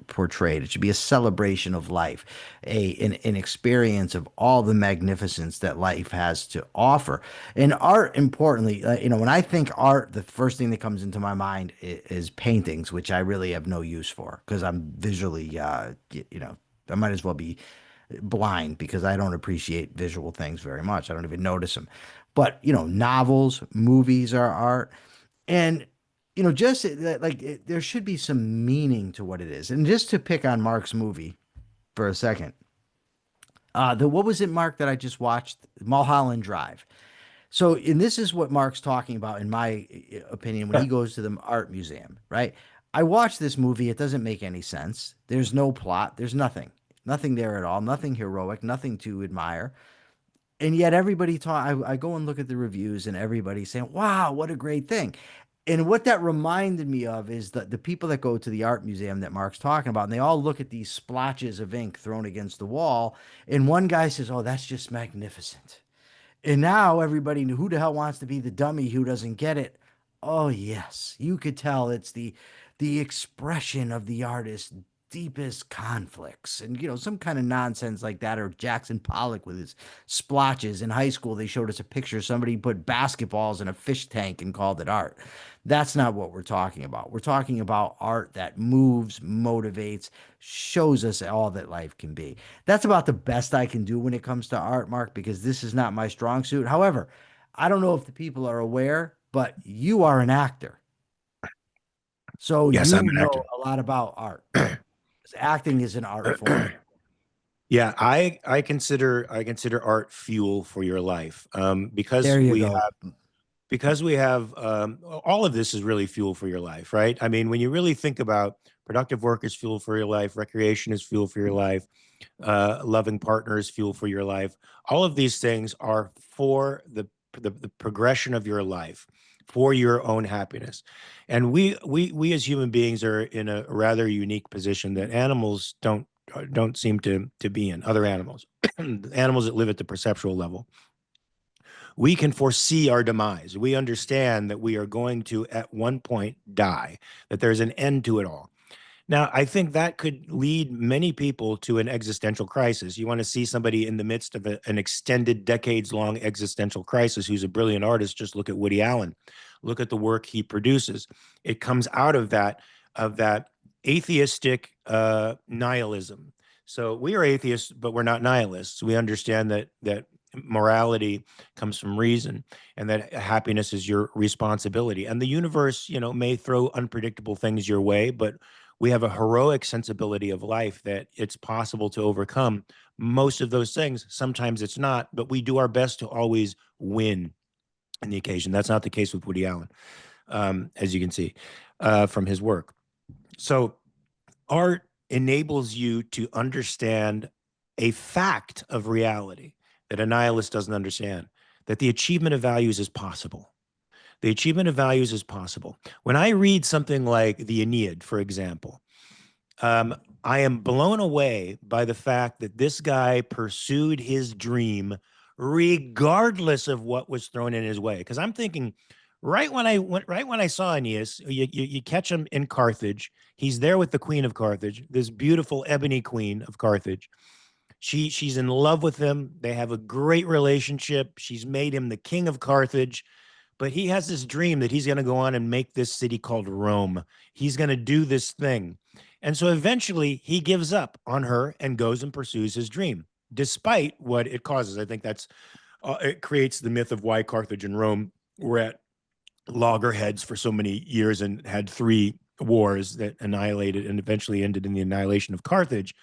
portrayed. It should be a celebration of life, an experience of all the magnificence that life has to offer. And art, importantly, when I think art, the first thing that comes into my mind is paintings, which I really have no use for because I'm visually I might as well be blind because I don't appreciate visual things very much. I don't even notice them. But, novels, movies are art. And, just like there should be some meaning to what it is. And just to pick on Mark's movie for a second, what was it, Mark, that I just watched? Mulholland Drive. So, and this is what Mark's talking about, in my opinion, when he goes to the art museum, right? I watched this movie. It doesn't make any sense. There's no plot. There's nothing there at all. Nothing heroic. Nothing to admire. And yet everybody I go and look at the reviews and everybody's saying, wow, what a great thing. And what that reminded me of is that the people that go to the art museum that Mark's talking about, and they all look at these splotches of ink thrown against the wall. And one guy says, oh, that's just magnificent. And now everybody knew, who the hell wants to be the dummy who doesn't get it? Oh yes, you could tell it's the expression of the artist's deepest conflicts, and some kind of nonsense like that. Or Jackson Pollock with his splotches. In high school, they showed us a picture. Somebody put basketballs in a fish tank and called it art. That's not what we're talking about. We're talking about art that moves, motivates, shows us all that life can be. That's about the best I can do when it comes to art, Mark, because this is not my strong suit. However, I don't know if the people are aware, but you are an actor. So Yes, I'm you an know actor. a lot about art. 'Cause acting is an art form. Yeah, I consider art fuel for your life. There you go. Because we have all of this is really fuel for your life, right? I mean, when you really think about productive work is fuel for your life, recreation is fuel for your life, loving partners fuel for your life. All of these things are for the progression of your life, for your own happiness. And we as human beings are in a rather unique position that animals don't seem to be in. Other animals, animals that live at the perceptual level, we can foresee our demise. We understand that we are going to at one point die, that there's an end to it all. Now, I think that could lead many people to an existential crisis. You want to see somebody in the midst of an extended, decades long existential crisis who's a brilliant artist, just look at Woody Allen. Look at the work he produces. It comes out of that atheistic nihilism. So we are atheists, but we're not nihilists. We understand that morality comes from reason, and that happiness is your responsibility. And the universe, may throw unpredictable things your way, but we have a heroic sensibility of life that it's possible to overcome most of those things. Sometimes it's not, but we do our best to always win in the occasion. That's not the case with Woody Allen, as you can see from his work. So art enables you to understand a fact of reality that a nihilist doesn't understand, that the achievement of values is possible. The achievement of values is possible. When I read something like the Aeneid, for example, um, I am blown away by the fact that this guy pursued his dream regardless of what was thrown in his way. Because I'm thinking, right when I saw Aeneas, you catch him in Carthage. He's there with the Queen of Carthage, this beautiful ebony Queen of Carthage. She's in love with him. They have a great relationship. She's made him the king of Carthage, but he has this dream that he's going to go on and make this city called Rome. He's going to do this thing. And so eventually he gives up on her and goes and pursues his dream, despite what it causes. I think it creates the myth of why Carthage and Rome were at loggerheads for so many years and had three wars that annihilated and eventually ended in the annihilation of Carthage.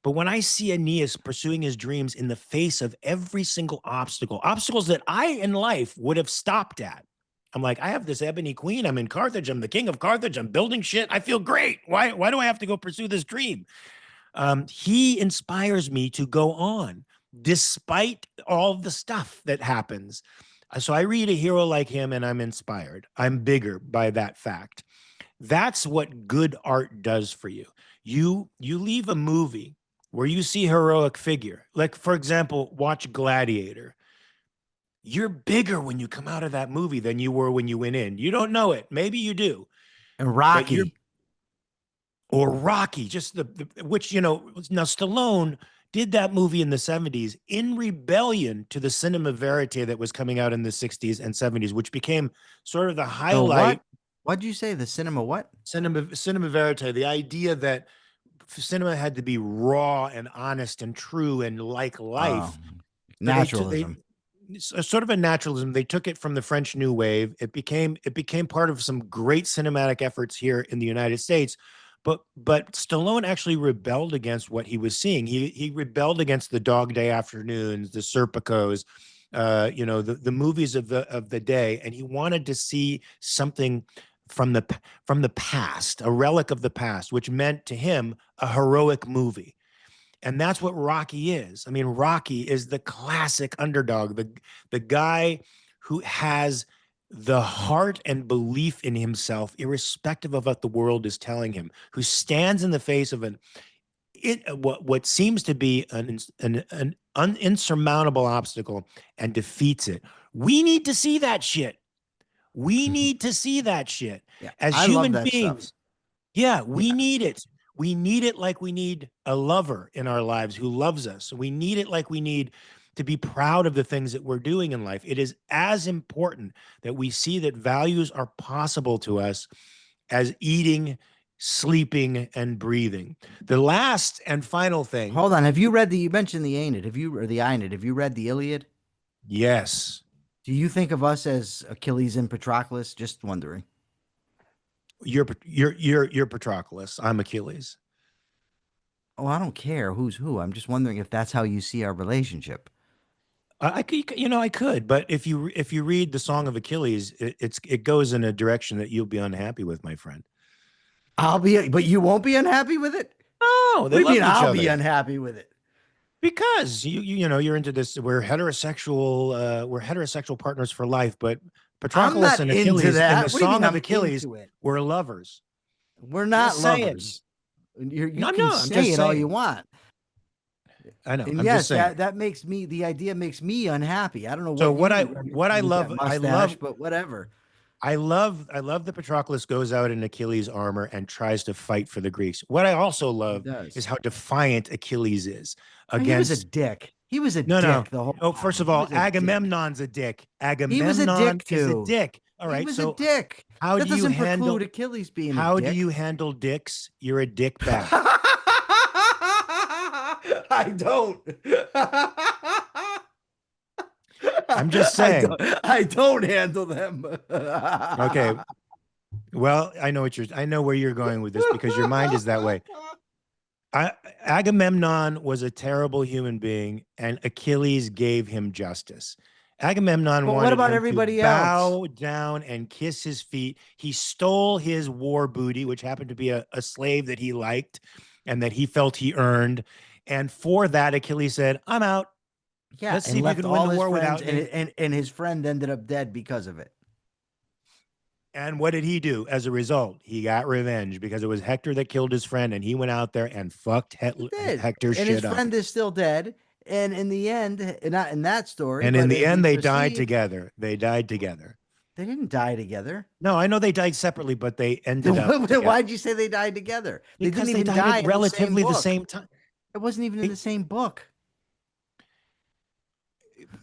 But when I see Aeneas pursuing his dreams in the face of every single obstacle, obstacles that I in life would have stopped at, I'm like, I have this ebony queen. I'm in Carthage. I'm the king of Carthage. I'm building shit. I feel great. Why do I have to go pursue this dream? He inspires me to go on despite all the stuff that happens. So I read a hero like him and I'm inspired. I'm bigger by that fact. That's what good art does for you. You leave a movie where you see heroic figure. Like, for example, watch Gladiator. You're bigger when you come out of that movie than you were when you went in. You don't know it. Maybe you do, And but you're, Rocky. or Rocky, just which, now Stallone did that movie in the 70s in rebellion to the cinema verite that was coming out in the 60s and 70s, which became sort of the The highlight. what? What'd you say? The cinema what? Cinema verite, the idea that cinema had to be raw and honest and true and like life. So they Naturalism. sort of a naturalism. They took it from the French New Wave. It became part of some great cinematic efforts here in the United States. But Stallone actually rebelled against what he was seeing. He rebelled against the Dog Day Afternoons, the Serpicos, the movies of the day, and he wanted to see something from the past, a relic of the past, which meant to him a heroic movie. And that's what Rocky is. I mean, Rocky is the classic underdog, the guy who has the heart and belief in himself, irrespective of what the world is telling him, who stands in the face of what seems to be an insurmountable obstacle and defeats it. We need to see that shit. We need to see that shit Yeah, as I love human that stuff. beings. Yeah, we Yeah. need it. We need it like we need a lover in our lives who loves us. We need it like we need to be proud of the things that we're doing in life. It is as important that we see that values are possible to us as eating, sleeping, and breathing. The last and final thing, Hold on. Have you read you mentioned the Aeneid? Or the Aeneid? Have you read the Iliad? yes, Do you think of us as Achilles and Patroclus? Just wondering. you're Patroclus. I'm Achilles. Oh, I don't care who's who. I'm just wondering if that's how you see our relationship. I could, I could, but if you read the Song of Achilles, it goes in a direction that you'll be unhappy with, my friend. But you won't be unhappy with it? Oh, What they do you mean loved each I'll be other unhappy with it? because you're into this. We're heterosexual partners for life, but I'm Patroclus not and into Achilles in the that. What do you mean Song of I'm Achilles into it? were lovers. We're Just not saying. lovers. You No, can no, I'm say just it all you saying. want. I know. And I'm just yes, saying. the idea makes me unhappy. I don't know So what you with that love, mustache, but whatever. I love that Patroclus goes out in Achilles' armor and tries to fight for the Greeks. What I also He love is does. how defiant Achilles is He was a against. dick. He was a No, no. dick the whole Oh, first time. of He all, was a dick. Agamemnon's a dick. He was a Agamemnon dick is a too. dick. All He right. was a So dick. how That do you doesn't preclude handle Achilles being a how do dick. you handle dicks? You're a dick back. I don't. I'm just saying. I don't handle them. Okay. Well, I know where you're going with this because your mind is that way. I, Agamemnon was a terrible human being, and Achilles gave him justice. Agamemnon But what wanted about him to everybody else? bow down and kiss his feet. He stole his war booty, which happened to be a slave that he liked and that he felt he earned. And for that, Achilles said, I'm out. Yeah, Let's see and if you left can win all the his war friends, without and me. his friend ended up dead because of it. And what did he do as a result? He got revenge because it was Hector that killed his friend, and he went out there and fucked He did, Hector's and his shit up. friend is still dead. And in the end, not in that story, And in but the as we end, they died proceed, together. They died together. they didn't die together. No, I know they died separately, but they ended up together Why'd you say they died together? They didn't because they even died die at in the same relatively the book. same time. It wasn't even in the same book.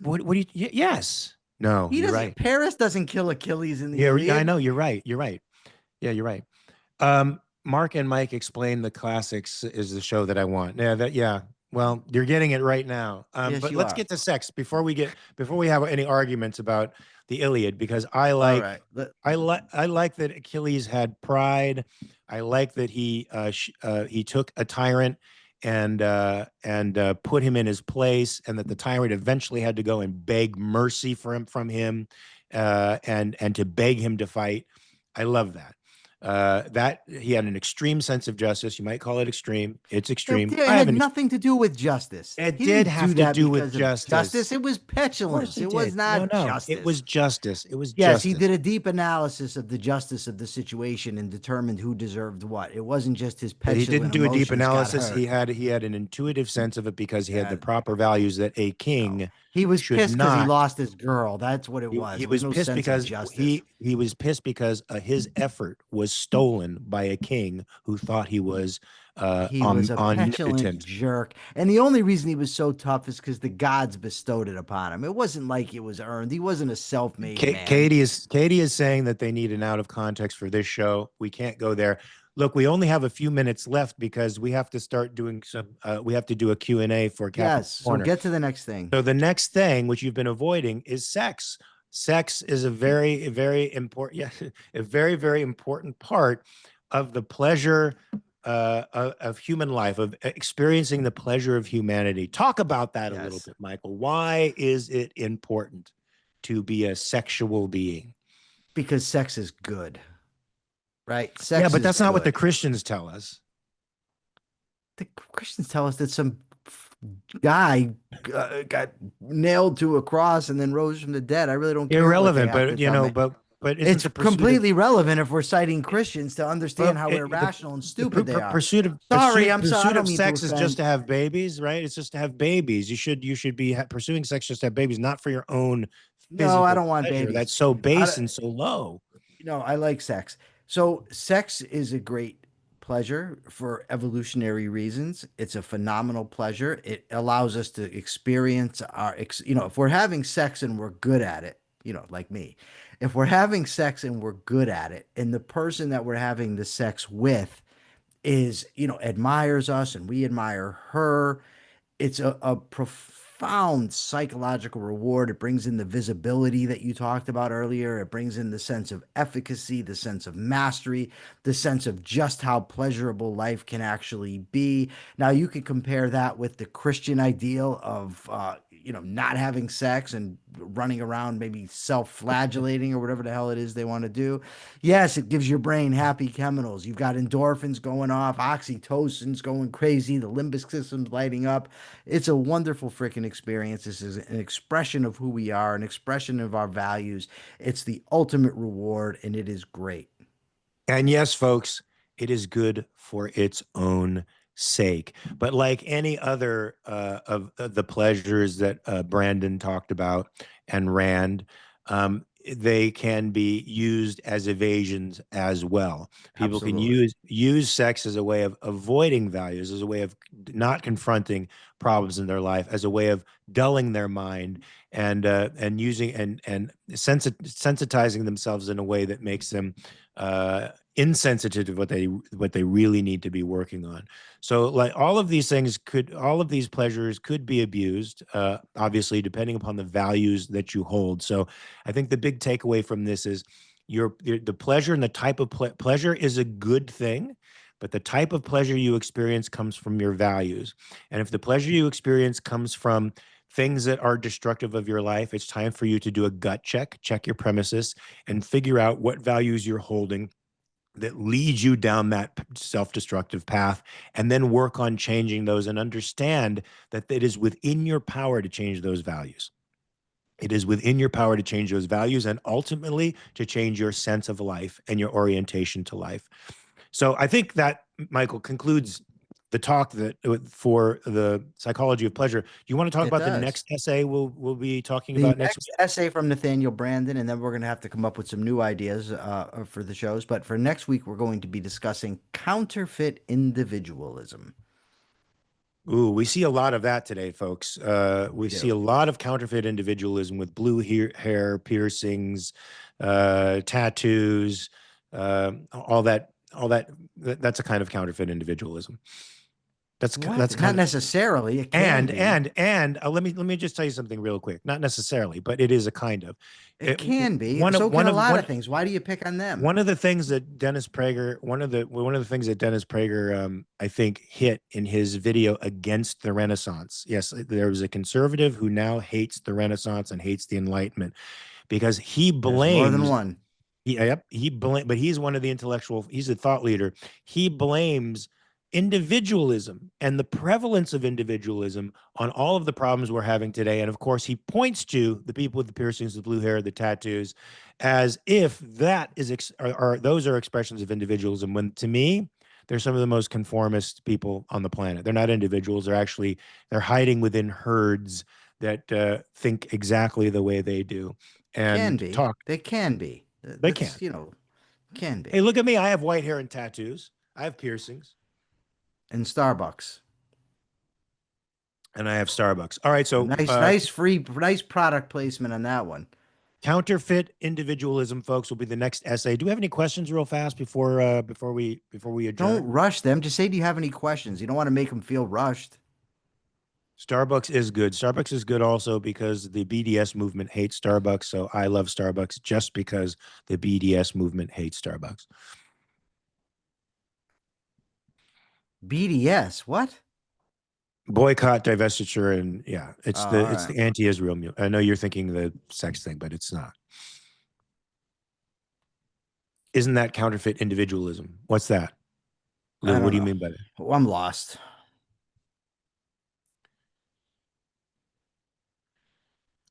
What do you? Yes. No, He you're doesn't. right. Paris doesn't kill Achilles in the Yeah, I Iliad. know. You're right. You're right. Yeah, you're right. Mark and Mike explain the classics is the show that I want. Yeah. Well, you're getting it right now. Yes, But you let's are. get to sex before we have any arguments about the Iliad because All right. I like that Achilles had pride. I like that he took a tyrant and put him in his place, and that the tyrant eventually had to go and beg mercy from him, and to beg him to fight. I love that. That he had an extreme sense of justice. You might call it extreme. It's extreme. It I had haven't. nothing to do with justice. It He did didn't do have to that do with because of justice. justice. It was Of course petulance. it It was did. No, not no, it was justice. justice. It was Yes, he justice. did a deep analysis of the justice of the situation and determined who deserved what. It wasn't just his He didn't petulant do a deep emotions got analysis. hurt. He had an intuitive sense of it because he had the Yeah, proper values that a no. king He was should pissed because he not. lost his girl. That's what it was. He It was was no pissed sense of because justice. he was pissed because his effort was stolen by a king who thought he was He was a petulant omnipotent. jerk. And the only reason he was so tough is because the gods bestowed it upon him. It wasn't like it was earned. He wasn't a self-made man. Katie is saying that they need an out of context for this show. We can't go there. Look, we only have a few minutes left because we have to start doing we have to do a Q&A for Capital Yes. So Corner. get to the next thing. So the next thing, which you've been avoiding, is sex. Sex is a very, very important, yeah, a very, very important part of the pleasure of human life, of experiencing the pleasure of humanity. Talk about that a little Yes. bit, Michael. Why is it important to be a sexual being? Because sex is good, right? Yeah, Sex but is that's not what the good. Christians tell us. The Christians tell us that some guy got nailed to a cross and then rose from the dead. I really don't care what they Irrelevant, have to but tell me. but isn't It's the pursuit of completely relevant if we're citing Christians to understand well, how irrational and the stupid they are. pursuit of Sorry, I'm sorry. I pursuit don't of mean to sex is just offend. to have babies, right? It's just to have babies. You should be pursuing sex just to have babies, not for your own No, I physical don't want pleasure. babies. That's so I, base don't- and so low. I like sex. So, sex is a great pleasure for evolutionary reasons. It's a phenomenal pleasure. It allows us to experience if we're having sex and we're good at it, like me, if we're having sex and we're good at it, and the person that we're having the sex with is, admires us and we admire her, it's a profound psychological reward. It brings in the visibility that you talked about earlier. It brings in the sense of efficacy, the sense of mastery, the sense of just how pleasurable life can actually be. Now, you can compare that with the Christian ideal of, not having sex and running around, maybe self-flagellating or whatever the hell it is they want to do. Yes, it gives your brain happy chemicals. You've got endorphins going off, oxytocin's going crazy, the limbic system's lighting up. It's a wonderful freaking experience. This is an expression of who we are, an expression of our values. It's the ultimate reward, and it is great. And yes, folks, it is good for its own sake. But like any other of the pleasures that Brandon talked about and Rand, they can be used as evasions as well. People can Absolutely. use sex as a way of avoiding values, as a way of not confronting problems in their life, as a way of dulling their mind and using and sensitizing themselves in a way that makes them insensitive to what they really need to be working on. So like all of these pleasures could be abused, obviously depending upon the values that you hold. So I think the big takeaway from this is the pleasure and the type of pleasure is a good thing, but the type of pleasure you experience comes from your values. And if the pleasure you experience comes from things that are destructive of your life, it's time for you to do a gut check your premises, and figure out what values you're holding that leads you down that self-destructive path, and then work on changing those and understand that it is within your power to change those values. It is within your power to change those values and ultimately to change your sense of life and your orientation to life. So I think that, Michael, concludes the talk that for the psychology of pleasure. Do you want to talk It about the does. next essay we'll be talking The about next next essay from Nathaniel Branden, and then we're going to have to come up with some new ideas for the shows. But for next week, we're going to be discussing counterfeit individualism. Ooh, we see a lot of that today, folks. We We see do. a lot of counterfeit individualism with blue hair, piercings, tattoos, all that. That's a kind of counterfeit individualism. That's What? Not kind of necessarily. It can be. and let me just tell you something real quick. Not necessarily, but it is a kind of. It can be. So can a lot of things. Why do you pick on them? One of the things that Dennis Prager, one of the things that Dennis Prager, I think, hit in his video against the Renaissance. Yes, there was a conservative who now hates the Renaissance and hates the Enlightenment because he There's more than blames. one. Yep, but he's one of the intellectual. He's a thought leader. He blames individualism and the prevalence of individualism on all of the problems we're having today. And of course, he points to the people with the piercings, the blue hair, the tattoos, as if that those are expressions of individualism. When to me, they're some of the most conformist people on the planet. They're not individuals. They're hiding within herds that think exactly the way they do Can and be. talk. They can be. They can. Can Hey, be. look at me. I have white hair and tattoos. I have piercings, In Starbucks. and I have Starbucks. All right, so Nice, nice product placement on that one. Counterfeit Individualism, folks, will be the next essay. Do we have any questions real fast before we adjourn? Don't rush them. Just say, do you have any questions? You don't want to make them feel rushed. Starbucks is good. Starbucks is good also because the BDS movement hates Starbucks. So I love Starbucks just because the BDS movement hates Starbucks. BDS, what? Boycott, divestiture, and yeah, it's right. the anti-Israel. I know you're thinking the sex thing, but it's not. Isn't that counterfeit individualism? What's that? Lou, what do you mean by that? Well, I'm lost.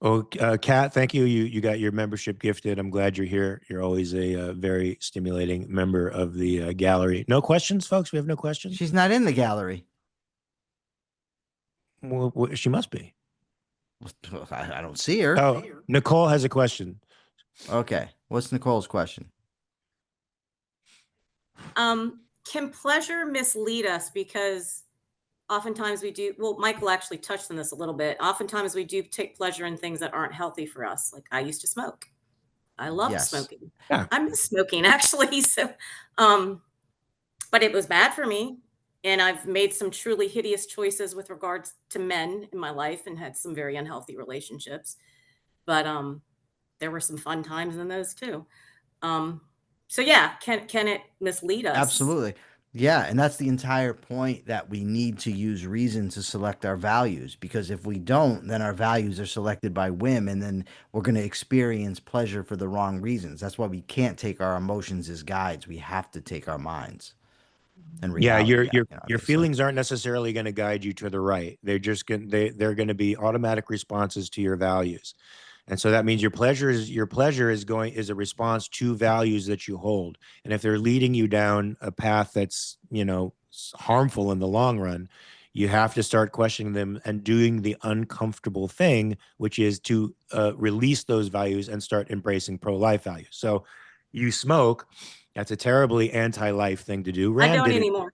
Oh, Kat, thank you. You got your membership gifted. I'm glad you're here. You're always a very stimulating member of the gallery. No questions, folks? We have no questions? She's not in the gallery. Well, she must be. I don't see her. Oh, Nicole has a question. Okay. What's Nicole's question? Can pleasure mislead us? Because oftentimes we do, well, Michael actually touched on this a little bit. Oftentimes we do take pleasure in things that aren't healthy for us. Like I used to smoke. I love smoking. Yeah. I miss smoking actually. So, but it was bad for me. And I've made some truly hideous choices with regards to men in my life and had some very unhealthy relationships. But there were some fun times in those too. So yeah, can it mislead us? Absolutely. Yeah, and that's the entire point, that we need to use reason to select our values, because if we don't, then our values are selected by whim, and then we're going to experience pleasure for the wrong reasons. That's why we can't take our emotions as guides. We have to take our minds and reality. Your feelings aren't necessarily going to guide you to the right. They're just going they're going to be automatic responses to your values. And so that means your pleasure is a response to values that you hold. And if they're leading you down a path that's, harmful in the long run, you have to start questioning them and doing the uncomfortable thing, which is to release those values and start embracing pro-life values. So you smoke. That's a terribly anti-life thing to do. I don't anymore.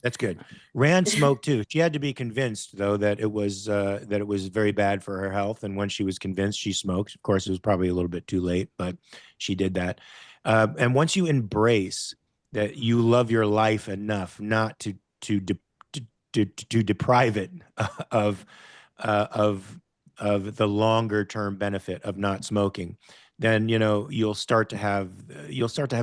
That's good. Rand smoked too. She had to be convinced, though, that it was very bad for her health. And when she was convinced, she smoked. Of course, it was probably a little bit too late, but she did that. And once you embrace that you love your life enough not to deprive it of the longer term benefit of not smoking, then you'll start to have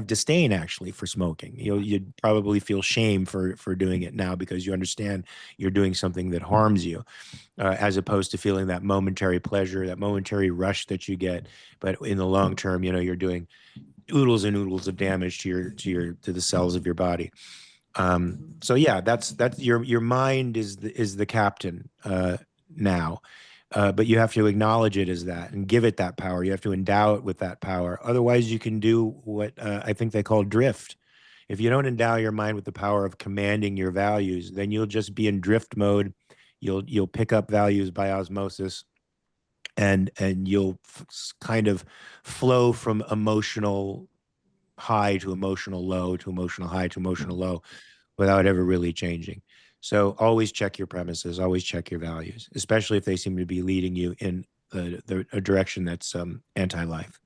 disdain actually for smoking. You'd probably feel shame for doing it now because you understand you're doing something that harms you, as opposed to feeling that momentary pleasure, that momentary rush that you get. But in the long term, you're doing oodles and oodles of damage to the cells of your body. So yeah, that's your mind is the captain now. But you have to acknowledge it as that and give it that power. You have to endow it with that power. Otherwise, you can do what I think they call drift. If you don't endow your mind with the power of commanding your values, then you'll just be in drift mode. You'll pick up values by osmosis, and you'll kind of flow from emotional high to emotional low to emotional high to emotional low without ever really changing. So always check your premises, always check your values, especially if they seem to be leading you in a direction that's anti-life.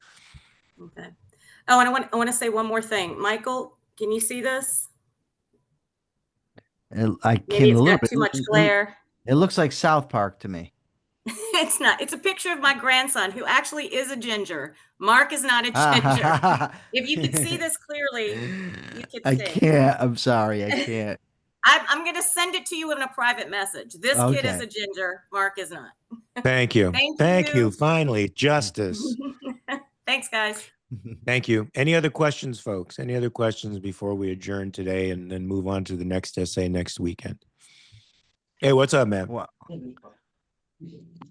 Okay. Oh, and I want to say one more thing. Michael, can you see this? I can Maybe it's a little got bit. too much glare. It looks like South Park to me. It's not. It's a picture of my grandson, who actually is a ginger. Mark is not a ginger. If you could see this clearly, you could I see. can't. I'm sorry. I can't. I'm going to send it to you in a private message. This kid is a ginger. Mark is not. Thank you. Thank you. Finally, justice. Thanks, guys. Thank you. Any other questions, folks? Any other questions before we adjourn today and then move on to the next essay next weekend? Hey, what's up, man? Wow.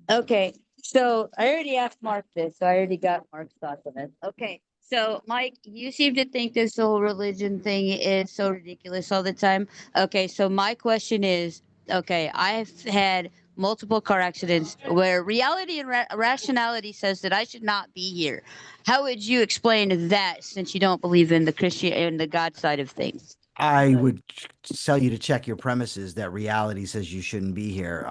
Okay, so I already asked Mark this, so I already got Mark's thoughts on it. Okay, so Mike, you seem to think this whole religion thing is so ridiculous all the time. Okay, so my question is, okay, I've had multiple car accidents where reality and rationality says that I should not be here. How would you explain that, since you don't believe in the God side of things? I would tell you to check your premises that reality says you shouldn't be here.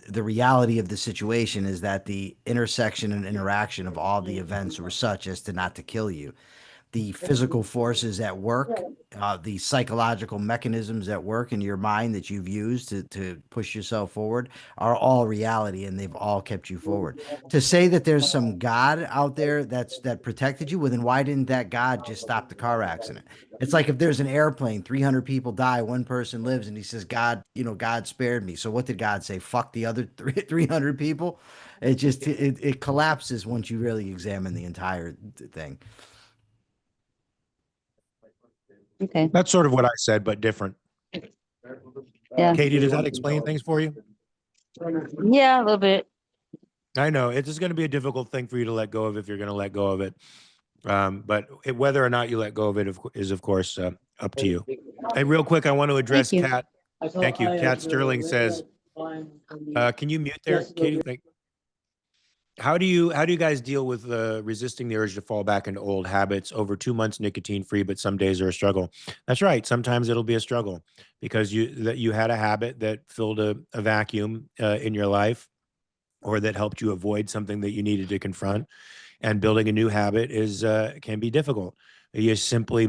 The reality of the situation is that the intersection and interaction of all the events were such as to not to kill you. The physical forces at work, the psychological mechanisms at work in your mind that you've used to push yourself forward are all reality, and they've all kept you forward. To say that there's some God out there that protected you, well, then why didn't that God just stop the car accident? It's like if there's an airplane, 300 people die, one person lives, and he says, God, God spared me. So what did God say? Fuck the other 300 people? It collapses once you really examine the entire thing. Okay. That's sort of what I said, but different. Yeah. Katie, does that explain things for you? Yeah, a little bit. I know it is going to be a difficult thing for you to let go of if you're going to let go of it. But whether or not you let go of it is, of course, up to you. Hey, real quick, I want to address you. Kat. Thank you. Kat Sterling says, can you mute there, Katie? How do you guys deal with resisting the urge to fall back into old habits? Over 2 months nicotine free, but some days are a struggle. That's right. Sometimes it'll be a struggle because you had a habit that filled a vacuum in your life, or that helped you avoid something that you needed to confront. And building a new habit can be difficult. You simply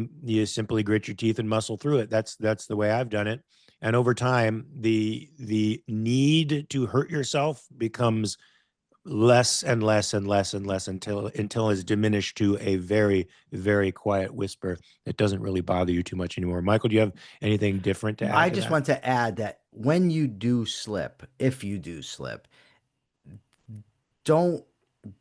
grit your teeth and muscle through it. That's the way I've done it. And over time, the need to hurt yourself becomes less and less and less and less until it's diminished to a very, very quiet whisper that doesn't really bother you too much anymore. Michael, do you have anything different to add? I just want to add that when you do slip, if you do slip, don't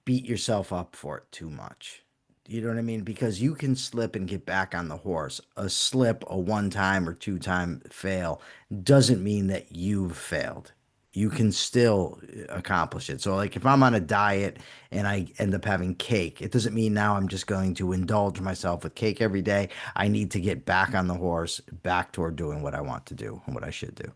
beat yourself up for it too much. You know what I mean? Because you can slip and get back on the horse. A slip, a one-time or two-time fail doesn't mean that you've failed. You can still accomplish it. So like if I'm on a diet and I end up having cake, it doesn't mean now I'm just going to indulge myself with cake every day. I need to get back on the horse, back toward doing what I want to do and what I should do.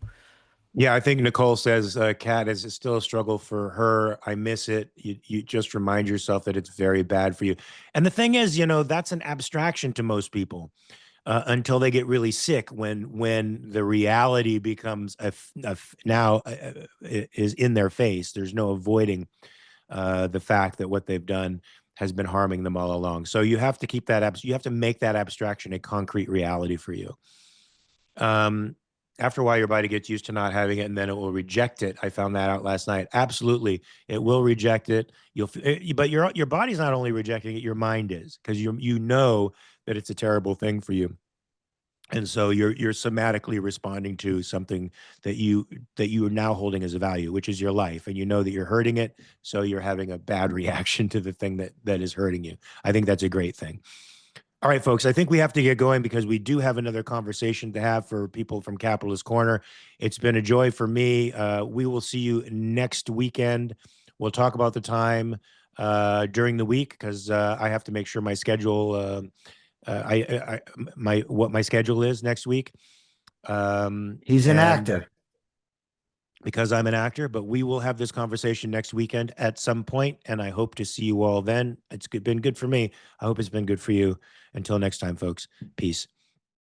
Yeah, I think Nicole says, Kat, is it still a struggle for her? I miss it. You just remind yourself that it's very bad for you. And the thing is, that's an abstraction to most people until they get really sick, when the reality becomes is in their face. There's no avoiding the fact that what they've done has been harming them all along. So you have to keep that you have to make that abstraction a concrete reality for you. After a while, your body gets used to not having it, and then it will reject it. I found that out last night. Absolutely, it will reject it. But your body's not only rejecting it; your mind is, because you know that it's a terrible thing for you, and so you're somatically responding to something that you are now holding as a value, which is your life, and you know that you're hurting it, so you're having a bad reaction to the thing that is hurting you. I think that's a great thing. All right, folks, I think we have to get going because we do have another conversation to have for people from Capitalist Corner. It's been a joy for me. We will see you next weekend. We'll talk about the time during the week, because I have to make sure my schedule, what my schedule is next week. He's an actor. Because I'm an actor, but we will have this conversation next weekend at some point, and I hope to see you all then. It's been good for me. I hope it's been good for you. Until next time, folks, peace.